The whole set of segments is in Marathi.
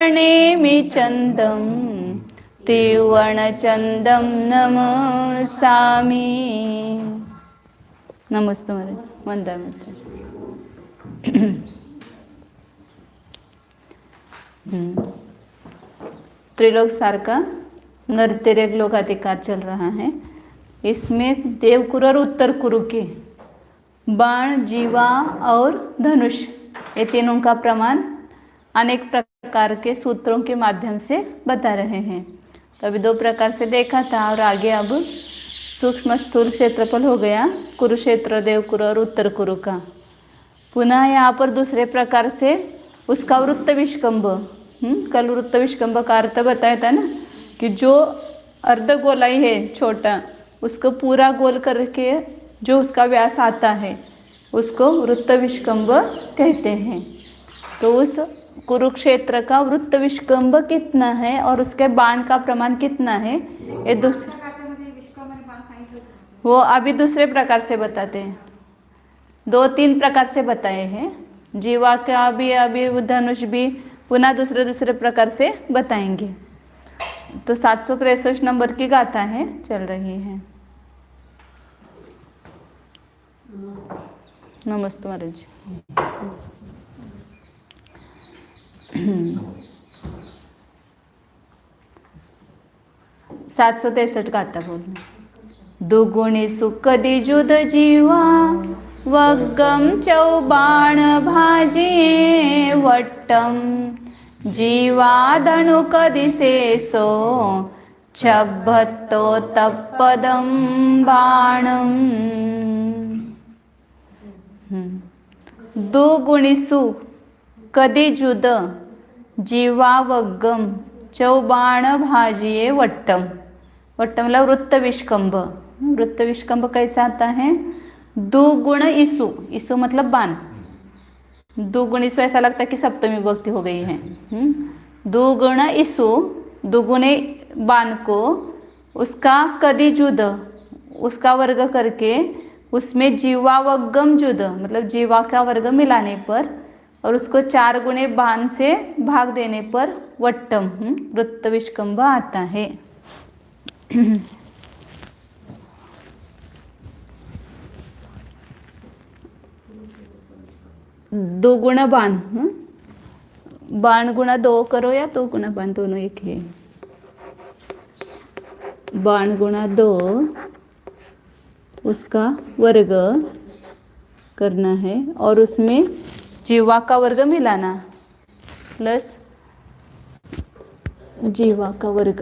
नेमि चन्दं त्रिवर्णचन्दं नमसामि। नमस्ते महाराज, वंदे मातरम। त्रिलोक सार का नरतिरक लोक अधिकार चल रहा है। इसमें देवकुरु और उत्तर कुरु के बाण, जीवा और धनुष, ये तीनों का प्रमाण अनेक प्रकार के सूत्रों के माध्यम से बता रहे हैं। तो अभी दो प्रकार से देखा था और आगे अब सूक्ष्म स्थूल क्षेत्रफल हो गया कुरुक्षेत्र, देवकुरु और उत्तर कुरु का। पुनः यहाँ पर दूसरे प्रकार से उसका वृत्त विष्कंभ, कल वृत्त विष्कंभ का अर्थ बताया था ना कि जो अर्ध गोलाई है छोटा, उसको पूरा गोल करके जो उसका व्यास आता है उसको वृत्त विष्कंभ कहते हैं। तो उस कुरुक्षेत्र का वृत्त विष्कंभ कितना है और उसके बाण का प्रमाण कितना है, ये दूसरे वो अभी दूसरे प्रकार से बताते हैं। दो तीन प्रकार से बताए हैं। जीवा का भी अभी धनुष भी पुनः दूसरे दूसरे प्रकार से बताएंगे। तो 763 नंबर की गाथा है, चल रही है। नमस्ते महाराज। 763 गाथा बोलना। दुगुणी सुख दिजुद जीवा वग्गम चौबाण भाजिये वट्टम जीवा धनुक दिसेसो छब्बतो तप्पदम बाणम। दुगुणिसु कदी जुद जीवा वग्गम चौबाण भाजिये वट्टम। वट्टम मतलब वृत्त विष्कंभ। वृत्त विष्कंभ कैसा आता है? दुगुण इसु, इसु मतलब बाण। दुगुण इसु ऐसा लगता है कि सप्तमी विभक्ति हो गई है। दुगुण इसु, दुगुणे बाण को उसका कदी जुद, उसका वर्ग करके उसमें जीवा वग्गम जुद मतलब जीवा का वर्ग मिलाने पर और उसको 4 गुणे बाण से भाग देने पर वट्टम वृत्त विष्कंभ आता है। दो गुणा बाण, बाण गुणा 2 करो या 2 गुणा बाण दोनों एक है। बाण गुणा 2 उसका वर्ग करना है और उसमें जीवा का वर्ग मिलाना प्लस जीवा का वर्ग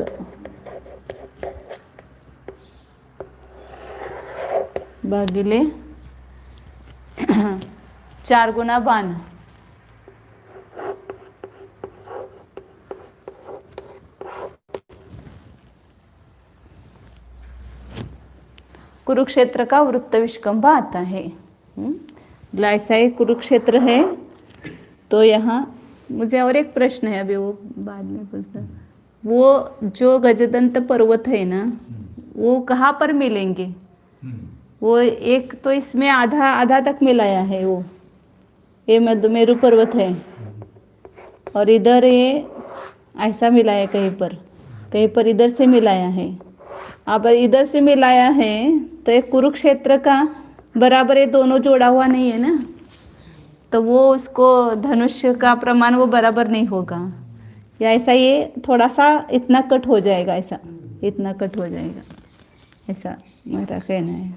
भागिले 4 गुणा बाण। कुरुक्षेत्र का वृत्त विष्कंभ आता है। ऐसा ही कुरुक्षेत्र है। तो यहाँ मुझे और एक प्रश्न है, अभी वो बाद में पूछना। वो जो गजदंत पर्वत है ना, वो कहाँ पर मिलेंगे? वो एक तो इसमें आधा आधा तक मिलाया है, वो ये मेरु पर्वत है और इधर ये ऐसा मिलाया, कहीं पर इधर से मिलाया है। अब इधर से मिलाया है तो एक कुरुक्षेत्र का बराबर ये दोनों जोड़ा हुआ नहीं है ना, तो वो उसको धनुष्य का प्रमाण वो बराबर नहीं होगा। या ऐसा ये थोड़ा सा इतना कट हो जाएगा, ऐसा इतना कट हो जाएगा, ऐसा मेरा कहना है।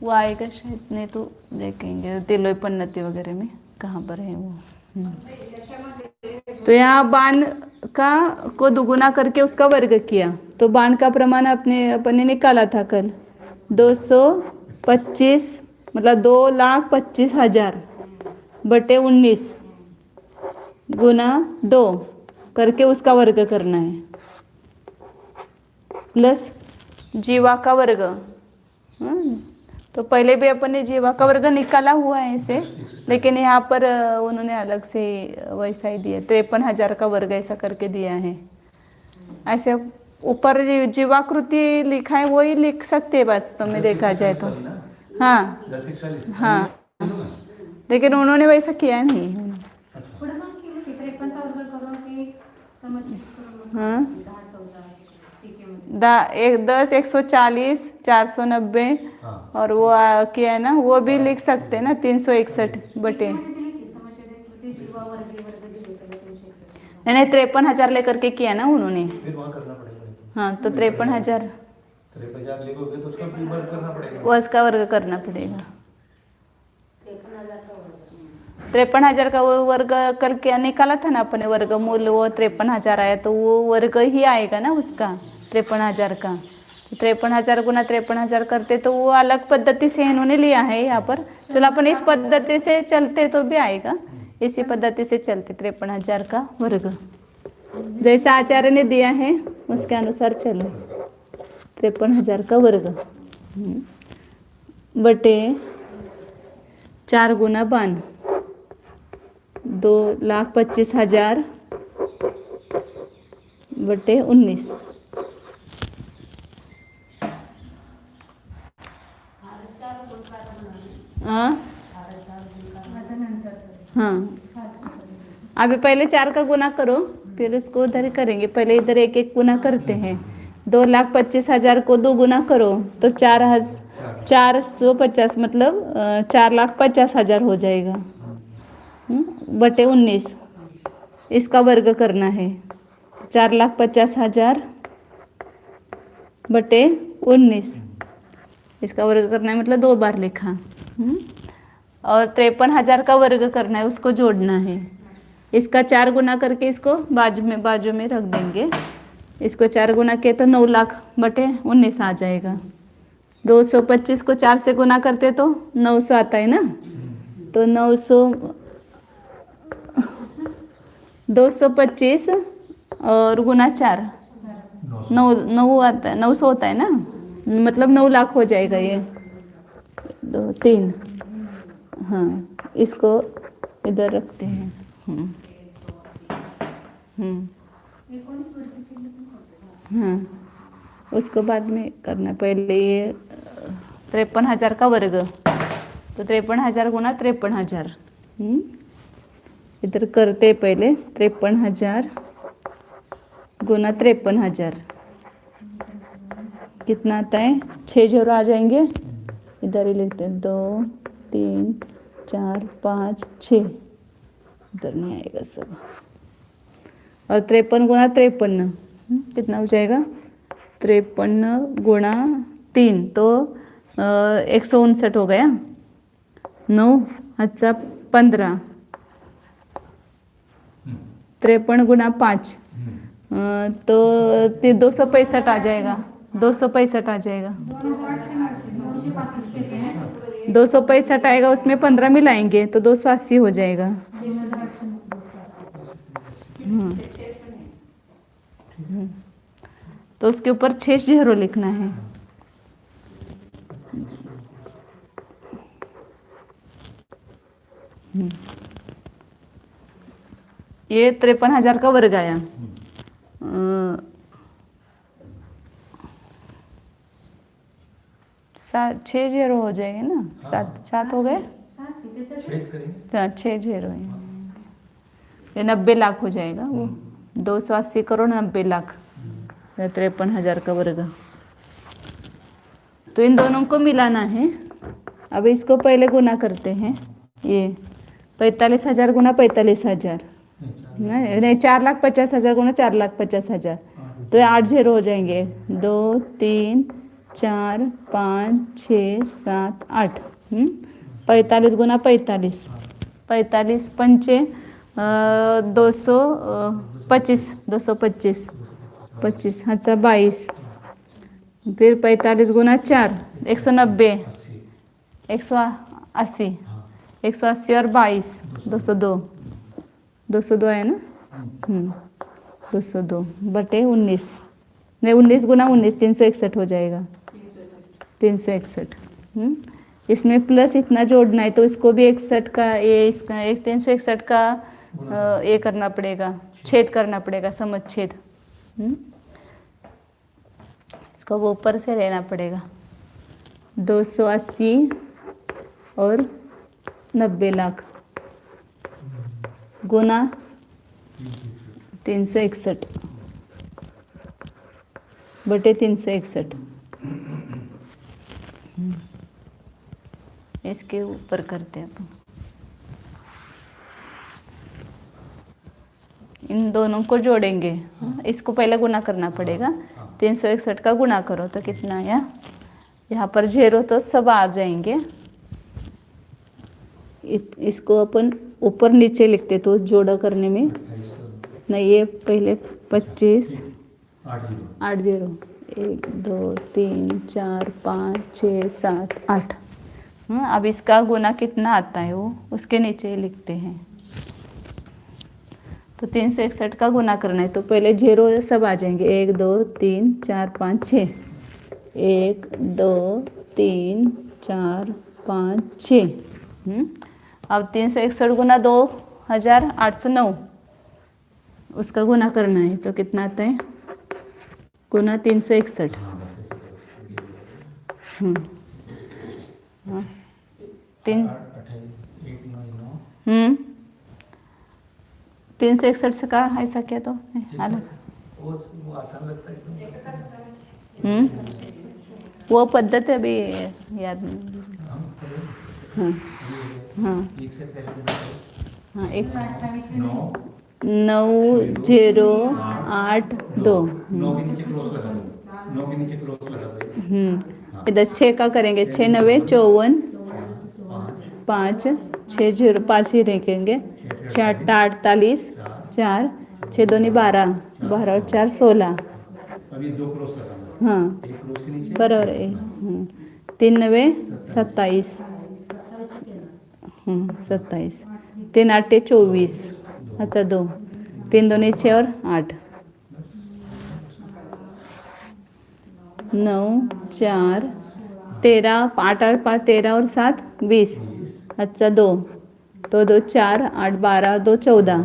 वो आएगा शायद, नहीं तो देखेंगे तिलोई पन्नति वगैरह में कहाँ पर है वो। तो यहाँ बाण का को दुगुना करके उसका वर्ग किया तो बाण का प्रमाण अपने निकाला था कल 225 मतलब 2,25,000 बटे 19 गुना 2 करके उसका वर्ग करना है प्लस जीवा का वर्ग। तो पहले भी अपन ने जीवा का वर्ग निकाला हुआ है ऐसे, लेकिन यहाँ पर उन्होंने अलग से वैसा ही दिया 53,000 का वर्ग ऐसा करके दिया है। ऐसे ऊपर जीवाकृति लिखा है वही लिख सकते हैं वास्तव में देखा जाए तो। हाँ हाँ, लेकिन उन्होंने वैसा किया नहीं। हाँ 10 140 490 और वो किया है ना, वो भी लिख सकते हैं ना 361 बटे, नहीं 53,000 लेकर के किया ना उन्होंने। फिर वहाँ करना पड़ेगा। हाँ तो 53,000 लिखोगे तो उसका भी वर्ग करना पड़ेगा। वो उसका वर्ग करना पड़ेगा। 53,000 का वो वर्ग कल क्या निकाला था ना अपने, वर्गमूल वो 53,000 आया, तो वो वर्ग ही आएगा ना उसका 53,000 का। 53,000 गुना 53,000 करते तो वो अलग पद्धति से इन्होंने लिया है यहाँ पर। चलो अपन इस पद्धति से चलते तो भी आएगा, इसी पद्धति से चलते 53,000 का वर्ग जैसा आचार्य ने दिया है उसके अनुसार चलो। 53,000 का वर्ग बटे 4 गुना 52 2,25,000 बटे 19। हाँ अभी पहले 4 का गुना करो फिर उसको उधर करेंगे। पहले इधर एक एक गुना करते हैं। 2,25,000 को 2 गुना करो तो 450 मतलब 4,50,000 हो जाएगा बटे 19। इसका वर्ग करना है 4,50,000 बटे 19, इसका वर्ग करना है मतलब 2 बार लिखा। और 53,000 का वर्ग करना है, उसको जोड़ना है। इसका 4 गुना करके इसको बाजू में रख देंगे। इसको 4 गुना किए तो 9 लाख बटे 19 आ जाएगा। 225 को 4 से गुना करते तो 900 आता है ना, तो 225 और गुना 4 9 आता है, 900 होता है ना, मतलब 9 लाख हो जाएगा ये। 2 3 हाँ इसको इधर रखते हैं। हाँ उसको बाद में करना, पहले ये 53,000 का वर्ग तो 53,000 गुना 53,000 इधर करते पहले 53,000 गुना 53,000 कितना आता है, 6 0 आ जाएंगे। इधर ही लिखते हैं 2 3 4 5 6, इधर नहीं आएगा सब। और 53 गुना 53 कितना हो जाएगा, 53 गुणा 3 तो 159 हो गया। 9 अच्छा 15, 53 गुना 5 तो 265 आ जाएगा। 265 आ जाएगा, 265 आएगा, उसमें 15 मिलाएंगे तो 280 हो जाएगा। तो उसके ऊपर 6 0 लिखना है। ये 53,000 का वर्ग आया। 6 0 हो जाएंगे ना, 7 हो गए, 6 0 ये 90 लाख हो जाएगा। वो 280 करोड़ 90 लाख 53,000 का वर्ग। तो इन दोनों को मिलाना है। अब इसको पहले गुना करते हैं। ये 45,000 गुना 45,000 नहीं 4,50,000 गुना 4,50,000 तो 8 0 हो जाएंगे। 2 3 4 5 6 7 8 45 गुना 45 45 पंचे 225 225 25 अच्छा 22 फिर 45 गुना 4 190 180 180 और 22 202 202 है ना 202 बटे 19 नहीं 19 गुना 19 361 हो जाएगा। 361 इसमें प्लस इतना जोड़ना है तो इसको भी 61 का ये इसका 361 का ये करना पड़ेगा, छेद करना पड़ेगा, समझ छेद। इसको वो ऊपर से लेना पड़ेगा। 280 और 90 लाख गुना 361 बटे 361। इसके ऊपर करते हैं अपन। इन दोनों को जोड़ेंगे। इसको पहले गुना करना पड़ेगा। 361 का गुना करो तो कितना आया। यहाँ पर 0 तो सब आ जाएंगे। इसको अपन ऊपर नीचे लिखते तो जोड़ा करने में नहीं। ये पहले 25 8 0 1 2 3 4 5 6 7 8। अब इसका गुना कितना आता है वो उसके नीचे लिखते हैं। तो 361 का गुना करना है तो पहले 0 सब आ जाएंगे। 1 2 3 4 5 6 1 2 3 4 5 6। अब 361 गुना 2809 उसका गुना करना है तो कितना आता है गुना 361। 361 से कहा ऐसा क्या तो अलग। वो आसान लगता है। वो पद्धत अभी याद नहीं। हाँ एक से पहले हाँ एक 9 9 0 8 2। 9 के नीचे क्रॉस लगा दो। 9 के नीचे क्रॉस लगा दो। इधर 6 का करेंगे। 6 9 54 5 6 0 5 ही रखेंगे। 6 8 48 4 6 2 12 12 और 4 16। अभी 2 क्रॉस लगाना। हाँ एक क्रॉस के नीचे बराबर है। 3 9 27 27 3 8 24। अच्छा 2 3 2 6 और 8 9 4 13 8 8 5 13 और 7 20। अच्छा 2 2 2 4 8 12 2 14।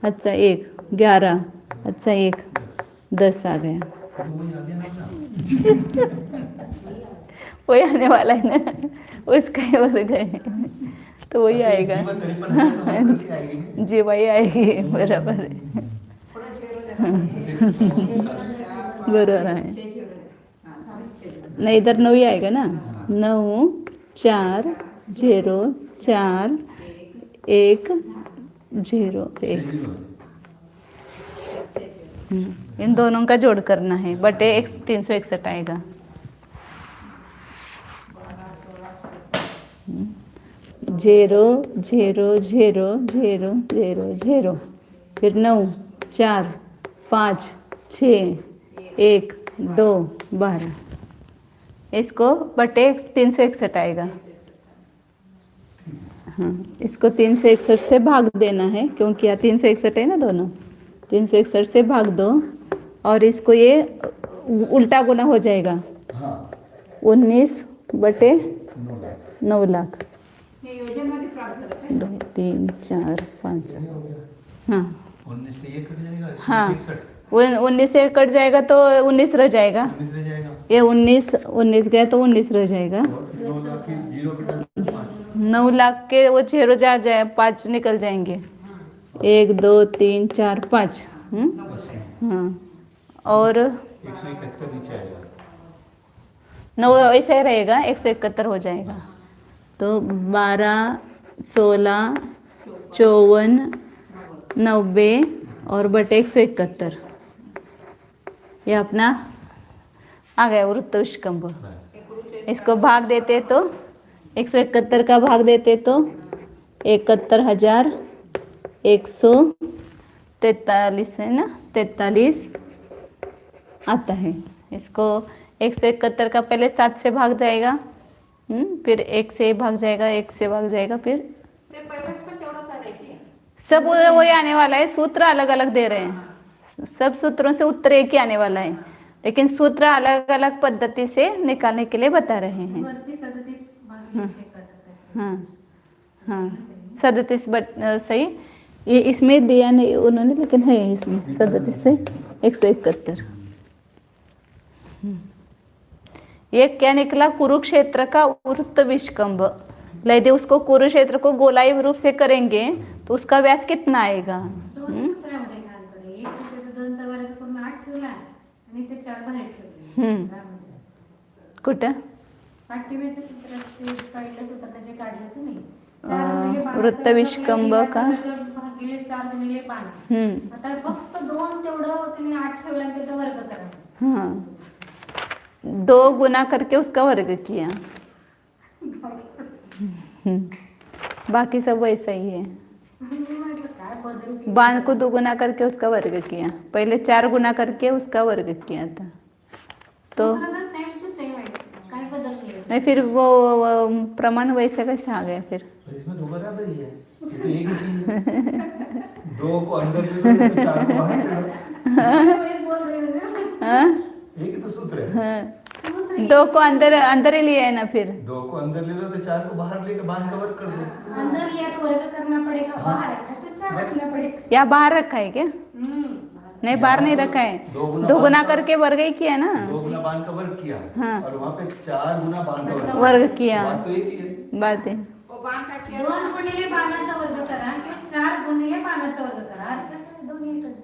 अच्छा 1 11। अच्छा 1 10 आ गया। वही आने वाला है ना उसका ही हो गए तो वही आएगा। जी वही आएगी बराबर है। बराबर है। नहीं इधर 9 ही आएगा ना। 9 4 0 4 1 0 1। इन दोनों का जोड़ करना है बटे 361 आएगा। जीरो 0 0 0 0 0 फिर 9 4 5 6 1 2 12। इसको बटे 361 आएगा। हाँ इसको 361 से भाग देना है क्योंकि यहाँ 361 है ना दोनों। 361 से भाग दो और इसको ये उल्टा गुना हो जाएगा। 19 बटे 9 लाख। 2 3 4 5। हाँ 19 से 1 कट जाएगा। हाँ 19 से कट जाएगा तो 19 रह जाएगा। 19 रह जाएगा। ये 19 गया तो 19 रह जाएगा। 9 लाख के 0 कटा 5। 9 लाख के वो 0 जा जाए 5 निकल जाएंगे। 1 2 3 4 5। हाँ और 171 नीचे आएगा। 9 ऐसे ही रहेगा 171 हो जाएगा। तो 12 16 54 90 और बटे 171 ये अपना आ गया वृत्त विष्कंभ। इसको भाग देते तो 171 का भाग देते तो 71,143 है ना 43 आता है। इसको 171 का पहले 7 से भाग जाएगा। फिर 1 से भाग जाएगा 1 से भाग जाएगा फिर सब वही आने वाला है। सूत्र अलग अलग दे रहे हैं। सब सूत्रों से उत्तर एक ही आने वाला है लेकिन सूत्र अलग अलग पद्धति से निकालने के लिए बता रहे हैं। हाँ हाँ 37 सही। ये इसमें दिया नहीं उन्होंने लेकिन है इसमें 37 से 171। ये क्या निकला, कुरुक्षेत्र का वृत्त विष्कंभ। यदि उसको कुरुक्षेत्र को गोलाई रूप से करेंगे तो उसका व्यास कितना आएगा? सूत्रामध्ये घाल बरं. एक सूत्राचा 2चा वर्ग करून 8 ठेवला आणि ते 4 बाहेर ठेवले. कुठं? पाठीमागच्या सूत्रात ते पहिल्या सूत्राने जे काढलं होतं नाही. 4 गुणिले 12 वृत्त विष्कंभ का? भागिले 4 गुणिले 12. आता फक्त 2 तेवढं तुम्ही 8 ठेवला आणि त्याचा वर्ग करा. हाँ, 2 गुना करके उसका वर्ग किया। बाकी सब वैसा ही है। मी म्हटलं काय बदल केला? बाण को 2 गुना करके उसका वर्ग किया, पहले 4 गुना करके उसका वर्ग किया था। तो सूत्र सेम टू सेम आहे. काय बदल केला? नहीं, फिर वो प्रमाण वैसे कैसे आ गया फिर? तो इसमें दो बराबर ही है, ये तो एक ही चीज है। दो को अंदर ले लो तो चार को बाहर ले लो, वही बोल रहे हो ना. हाँ? एक ही तो सूत्र है। सूत्र 2 को अंदर अंदर ही लिया है ना फिर। दो को अंदर ले लो तो चार को बाहर लेके बांध का वर्ग कर दो। अंदर लिया तो वर्ग करना पड़ेगा, बाहर रखा तो 4 रखना पड़ेगा. या बाहर रखा है क्या? नहीं, बाहर नहीं रखा है, 2 गुना करके वर्ग ही किया ना। 2 गुना बांध का वर्ग किया, हाँ। और वहाँ पे 4 गुना बांध का वर्ग वर्ग किया, बात तो एक ही है। बात है। 2 गुणिले बाणाचा वर्ग करा किंवा 4 गुणिले बाणाचा वर्ग करा. अर्थ काय? दोन्ही एकच.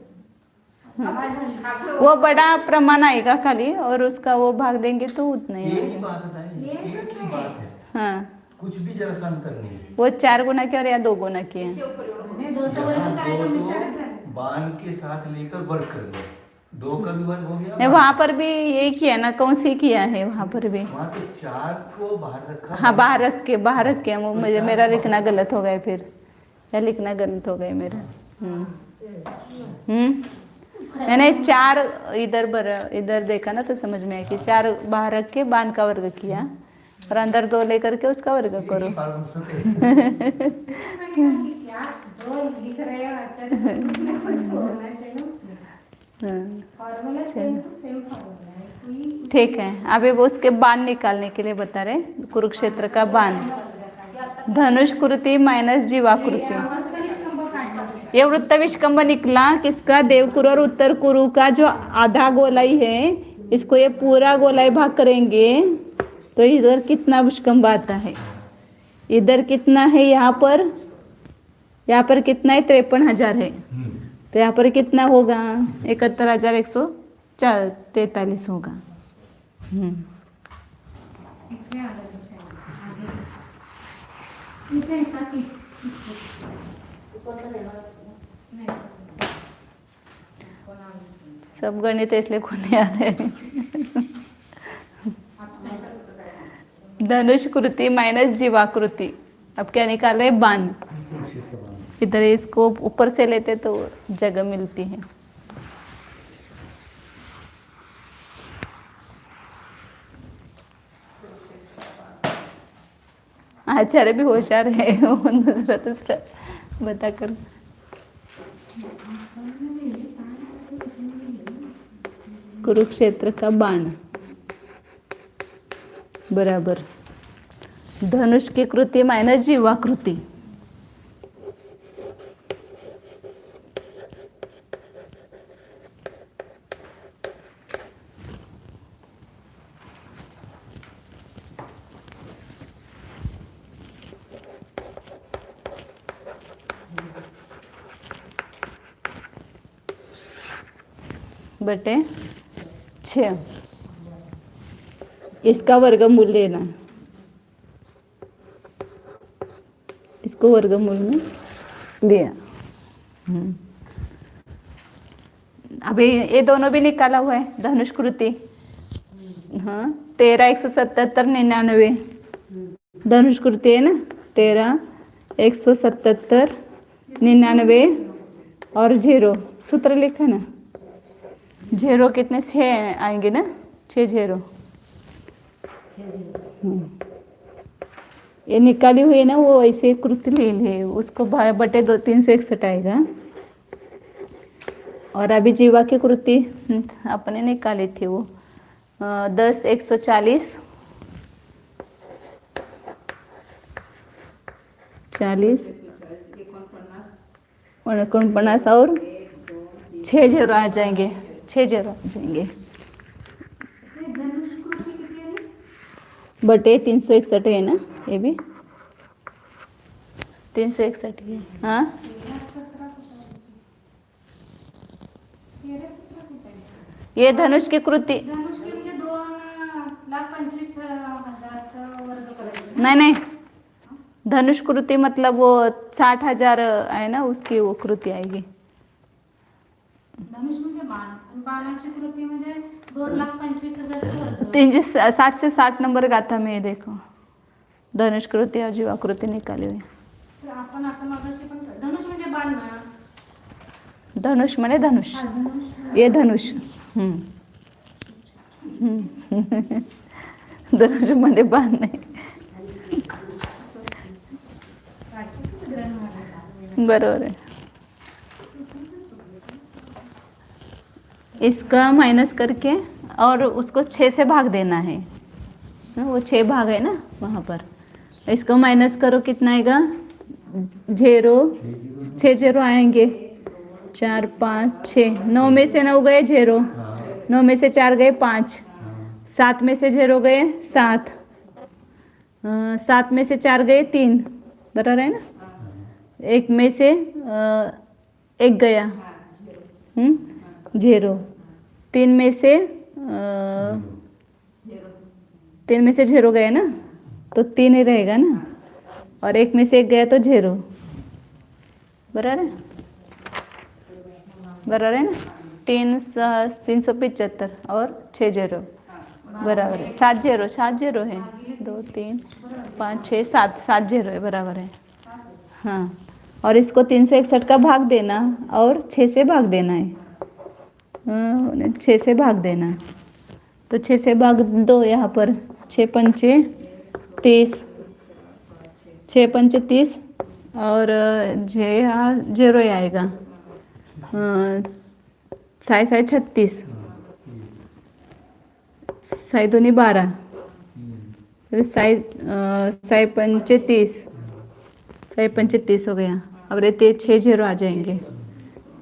आवाज झाली. वो बड़ा प्रमाण आएगा खाली, और उसका वो भाग देंगे तो उतना ही एक होगा। ही बात है, एक ही बात है, हाँ, कुछ भी जरा सा अंतर नहीं है। वो 4 गुना किया और या 2 गुना किया। नाही, 2चा वर्ग यहाँ करायचा दो विचारच तो झाला. बांध के साथ लेकर वर्ग कर दो, 2 का भी वर्ग हो गया। नहीं, वहाँ पर भी यही किया ना, कौन सी किया है वहाँ पर भी? वहाँ पे 4 को बाहर रखा। हाँ, बाहर रख के वो मुझे, मेरा लिखना गलत हो गया फिर, या लिखना गलत हो गया मेरा। मैंने 4 इधर देखा ना तो समझ में आया कि 4 बाहर रख के बांध का वर्ग किया, और अंदर 2 लेकर के उसका वर्ग करो। क्या 2 लिख रहे हो आचार्य, उसमें कुछ होना चाहिए ना उसमें. हाँ, formula same to same formula है. कोई ठीक है। अभी वो उसके बाण निकालने के लिए बता रहे, कुरुक्षेत्र का बाण, धनुष कृति माइनस जीवाकृति। वृत्तविष्कंभ काढला. ये वृत्त विष्कंभ निकला किसका? देवकुरु और उत्तर कुरु का जो आधा गोलाई है, इसको ये पूरा गोलाई भाग करेंगे तो इधर कितना विष्कंभ आता है? इधर कितना है? यहाँ पर कितना है? 53,000 है। तो यहाँ पर कितना होगा? 71,143 होगा। इसमें आलं विषय आगे. इथे येतात की नाही. सब गणित इसलिए को नहीं आ रहे। धनुष कृति माइनस जीवाकृति। अब क्या निकाल रहे? बाण। इधर इसको ऊपर से लेते तो जगह मिलती है। आचार्य भी होशियार है, दूसरा बता कर। कुरुक्षेत्र का बाण बराबर धनुष की कृति माइनस जीवाकृति। बटे 6, इसका वर्गमूल लेना, इसको वर्गमूल में लिया। अभी ये दोनों भी निकाला हुआ है, धनुष कृति। हाँ, 13, 177, 99 धनुष कृति है ना, 13, 177, 99 और 0 सूत्र लिखा ना। 0 कितने? 6 आएंगे ना, 6 0। ये निकाली हुई है ना, वो ऐसे कृति ले ले, उसको बटे 361 आएगा। और अभी जीवा की कृति अपने निकाली थी वो 10, 140, 40, 49 और 6 0 आ जाएंगे, 6 0 आ जाएंगे। धनुष कृती किती आहे? बटे 361 है ना, ये भी 361 है। हाँ, ये धनुष की कृती धनुष की म्हणजे 2,25,000चा वर्ग करायचा. नहीं नहीं, धनुष कृति मतलब वो 60,000 है ना, उसकी वो कृति आएगी। धनुष म्हणजे बाण, बाणाची कृती म्हणजे 2,25,000चा वर्ग. 760 नंबर गाथा में ये देखो, धनुष कृति और जीवाकृति निकाली हुई। तर आपण आता मागाशी पण धनुष म्हणजे बाण ना. धनुष माने धनुष, हा, धनुष. ये धनुष। धनुष मध्ये बाण नाही। बरोबर है। इसका माइनस करके और उसको 6 से भाग देना है। वो 6 भाग है ना वहाँ पर, इसको माइनस करो, कितना आएगा? 6 0 आएंगे, 4 5 6, 9 में से 9 गए 0, 9 में से 4 गए 5, 7 में से 0 गए 7, 7 में से 4 गए 3, बराबर है ना। 1 में से 1 गया 0, 3 में से 0 गया ना, तो 3 ही रहेगा ना, और 1 में से 1 गया तो 0, बराबर है, बराबर है ना। 375 और 6 0 बराबर है, 7 0 है, 2 3 5 6 7 0 है, बराबर है। हाँ, और इसको 361 का भाग देना और 6 से भाग देना है। 6 से भाग देना, तो 6 से भाग दो यहाँ पर, 6 पंचे 30, 6 पंचे 30, और यहाँ 0 ही आएगा, 6 6 36, 6 2 12, फिर 6 पंचे 30, 6 पंचे 30 हो गया। अब रहते 6 0 आ जाएंगे,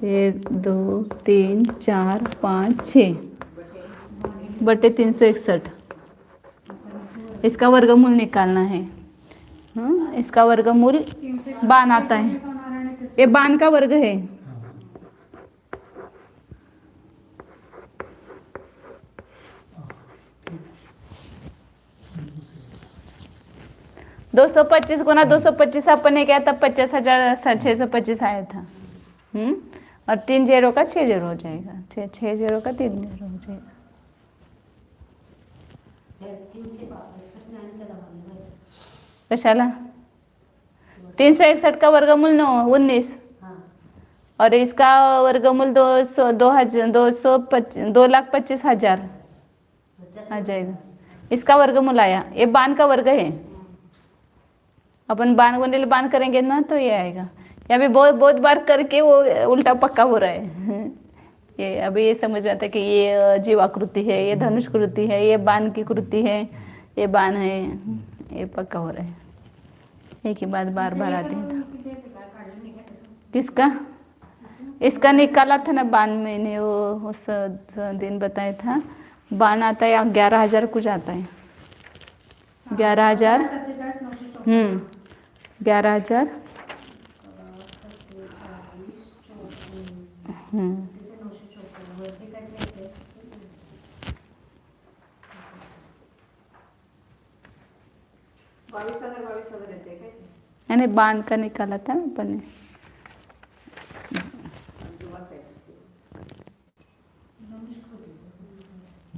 1 2 3 4 5 6 बटे 361। इसका वर्गमूल निकालना है। हाँ, इसका वर्गमूल बाण आता है, ये बाण का वर्ग है। दो 225 गुना 225 अपन ने किया था, 50,625 आया था। और 3 0 का 6 0 हो जाएगा, 6 0 का 3 0 हो जाएगा। कशाला 361 का वर्गमूल 19, और इसका वर्गमूल 2,25,000 आ जाएगा। इसका वर्गमूल आया, ये बाण का वर्ग है। अपन बाण गुणिले बाण करेंगे ना तो ये आएगा। या भी बहुत बार करके वो उल्टा पक्का हो रहा है। ये अभी ये समझ में आता है कि ये जीवाकृति है, ये धनुष कृति है, ये बाण की कृति है, ये बाण है, ये पक्का हो रहा है। एक ही बात बार बार आती है। किसका? इसका निकाला था ना बाण, मैंने वो उस दिन बताया था। बाण आता है 11,000 कुछ आता है, 11,000 11,000 यानी बाण का निकाला था अपन ने।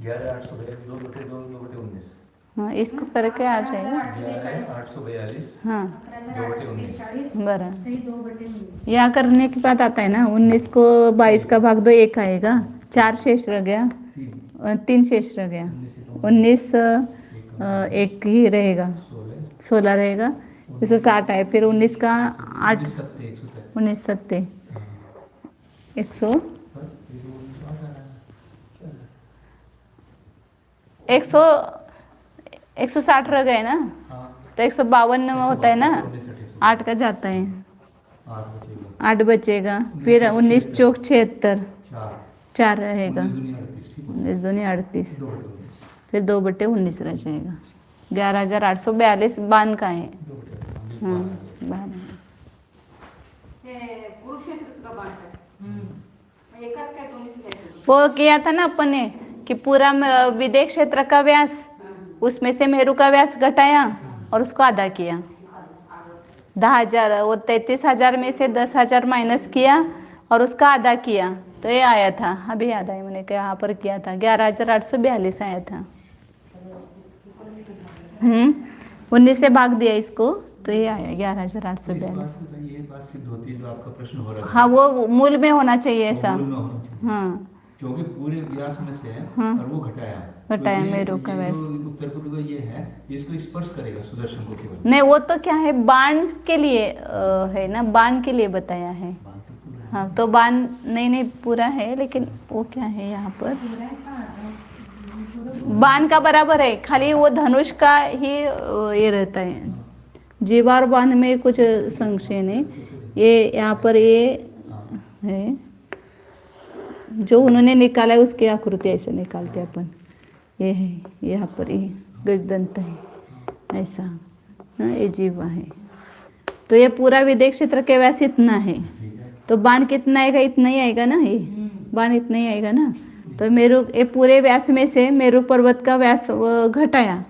11,842 हाँ, इसको करके आ जाएगा। 842 हाँ 11,843 बराबर। यहाँ करने के बाद आता है ना 19 को 22 का भाग दो, 1 आएगा, 4 शेष रह गया, 3 शेष रह गया, 19 1 ही रहेगा, 16 रहेगा, 160 है, फिर 19 का 8 19 7 160 रह गए ना, तो 152 में होता है ना, 8 का जाता है, 8 बचेगा, फिर 19 चौक 76, 4 रहेगा, 19 दूनी 38, फिर 2/19 रह जाएगा। 11,842 बाण का है। हाँ बाण है। कुरुक्षेत्र का बाण है। एकाच काय दोन्ही ठिकाणी? वो किया था ना अपन ने कि पूरा विदेह क्षेत्र का व्यास, उसमें से मेरू का व्यास घटाया और उसको आधा किया। 10,000 वो 33,000 में से 10,000 माइनस किया और उसका आधा किया, तो ये आया था। अभी याद आया मैंने, यहाँ पर किया था 11,842 आया था। 19 से भाग दिया इसको, तो ये आया 11,842। ये बात सिद्ध होती है जो आपका प्रश्न हो रहा है। हाँ वो मूल में होना चाहिए ऐसा। मूल में होना चाहिए। हाँ क्योंकि पूरे व्यास में से हाँ। और वो घटाया घटाया तो ये- मेरू का ये व्यास। जो उत्तर पूर्व का ये है, ये इसको स्पर्श करेगा सुदर्शन को केवल। नहीं वो तो क्या है, बाण के लिए है ना, बाण के लिए बताया है। बात तो पूरा है। हाँ तो बाण नहीं पूरा है, लेकिन वो क्या है यहाँ पर बाण का बराबर है, खाली वो धनुष का ही ये रहता है। जीवा और बाण में कुछ संशय नहीं। ये यहाँ पर ये है जो उन्होंने निकाला है, उसकी आकृति ऐसे निकालते अपन। ये है यहाँ पर, ये गजदंत है ऐसा। हाँ ये जीवा है। तो ये पूरा विदेह क्षेत्र के व्यास इतना है, तो बाण कितना आएगा? इतना ही आएगा ना, ये बाण इतना ही आएगा ना। तो मेरू ये पूरे व्यास में से मेरू पर्वत का व्यास घटाया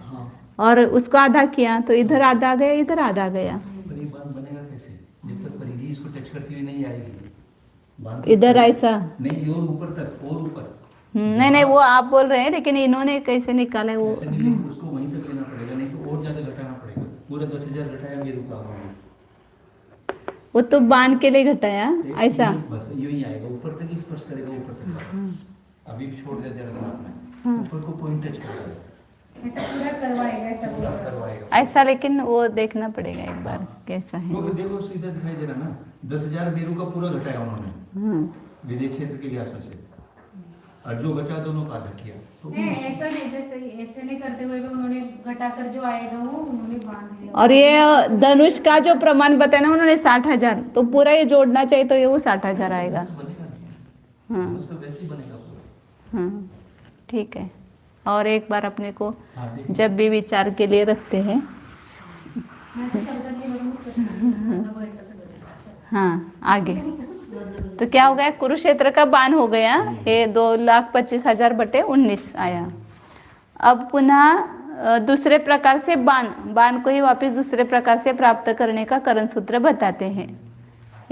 और उसको आधा किया, तो इधर आधा गया, इधर आधा गया। पर ये बात बनेगा कैसे? जब तक परिधि इसको टच करती हुई नहीं आएगी। बात इधर ऐसा नहीं, और ऊपर तक, और ऊपर। नहीं वो आप बोल रहे हैं, लेकिन इन्होंने कैसे निकाला है वो। ऐसे नहीं, लेकिन उसको वहीं तक लेना पड़ेगा, नहीं तो और ज्यादा घटाना पड़ेगा। पूरा 10,000 घटाया मेरू का होगा। वो तो बाण के लिए घटाया ऐसा। बस यूं ही आएगा, ऊपर तक ही स्पर्श करेगा, ऊपर तक। अभी भी छोड़ दिया जरा साथ में, ऊपर को पॉइंट टच करेगा, ऐसा पूरा करवाएगा, ऐसा पूरा पूरा करवाएगा। ऐसा, लेकिन वो देखना पड़ेगा एक बार कैसा है। क्योंकि देखो सीधा दिखाई दे रहा ना, 10,000 मेरू का पूरा घटाया उन्होंने विदेह क्षेत्र के व्यास में से, और जो बचा दोनों का आधा किया। तो नहीं, ऐसा नहीं, जैसे ऐसे नहीं करते हुए भी उन्होंने घटाकर जो आएगा वो उन्होंने बांध दिया। और ये धनुष का जो प्रमाण बताया ना उन्होंने 60,000, तो पूरा ये जोड़ना चाहिए, तो ये वो 60,000 आएगा। बनेगा नहीं। हाँ तो सब वैसे ही बनेगा पूरा। हाँ ठीक है। और एक बार अपने को हाँ, देखिए। जब भी विचार के लिए रखते हैं। हाँ आगे तो क्या हो गया, कुरुक्षेत्र का बाण हो गया, ये 2,25,000 बटे 19 आया। अब पुनः दूसरे प्रकार से बाण को ही वापस दूसरे प्रकार से प्राप्त करने का करण सूत्र बताते हैं।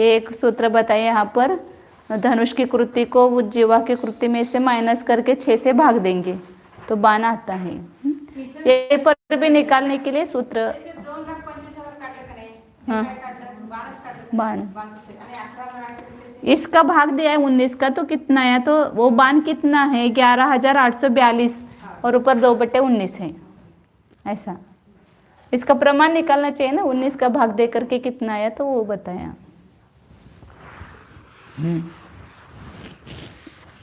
एक सूत्र बताइए यहाँ पर, धनुष की कृति को जीवा की कृति में से माइनस करके 6 से भाग देंगे तो बाण आता है। ये पर भी निकालने के लिए सूत्र 2,25,000 काढलं का नाही? हाँ काय काढलं? बाणच काढलं. बाण बाण सुटले. आणि 11,000 इसका भाग दिया है 19 का, तो कितना आया? तो वो बाण कितना है? 11,842 और ऊपर 2/19 है ऐसा। इसका प्रमाण निकालना चाहिए ना, 19 का भाग दे करके कितना आया, तो वो बताया।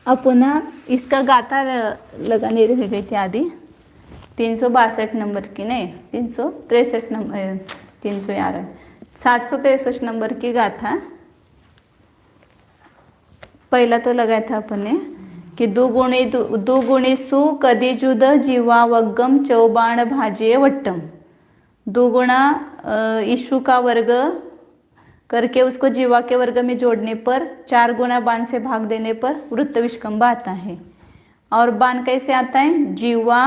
अब पुनः इसका गाथा लगाने रह गई थी आदि 362 नंबर की, नहीं 363 नंबर, 763 नंबर की गाथा। पहिला तो लगाया था अपन ने कि दुगुणी सु कधी जुद जीवा वग्गम चौबाण भाजिए वट्टम। दुगुणा ईशु का वर्ग करके उसको जीवा के वर्ग में जोड़ने पर 4 गुना बाण से भाग देने पर वृत्त विष्कंभ आता है। और बाण कैसे आता है? जीवा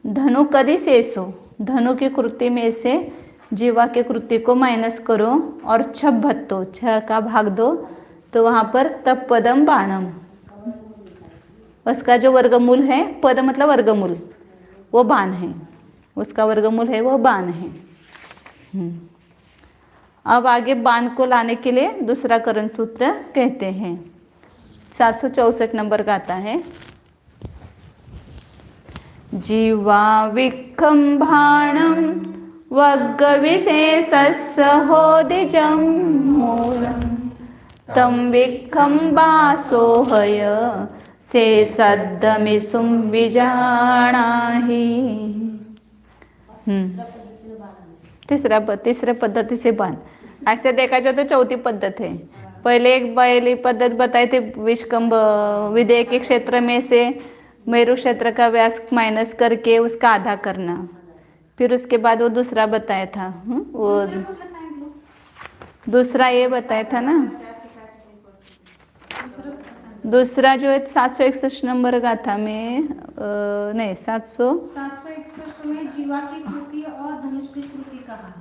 धनु कदी शेषो, धनु की कृति में से जीवा के कृति को माइनस करो और 6 भत्तो, 6 का भाग दो, तो वहाँ पर तब पदम बाणम, उसका जो वर्गमूल है, पद मतलब वर्गमूल, वो बाण है, उसका वर्गमूल है वो बाण है। अब आगे बाण को लाने के लिए दूसरा करण सूत्र कहते हैं। 764 नंबर का आता है, जीवा विखंभाणम वग्ग विशेषस्य होदिजं मूलम तम विखंबासोहय से सद्दमिसुम विजाणाहि। तीसरे पद्धति से बाण, ऐसे देखा जाए तो चौथी पद्धत है। पहली पद्धत बताई थी विष्कंभ, विदेह के क्षेत्र में से मेरु क्षेत्र का व्यास माइनस करके उसका आधा करना। फिर उसके बाद वो दूसरा बताया था, वो दुसरं कुठलं सांगितलं? दूसरा ये बताया था ना, दुसरं कुठलं सांगितलं? दूसरा जो है 761 नंबर गाथा में नहीं 700, 761 में जीवा की कृति और धनुष की कृति कहा है,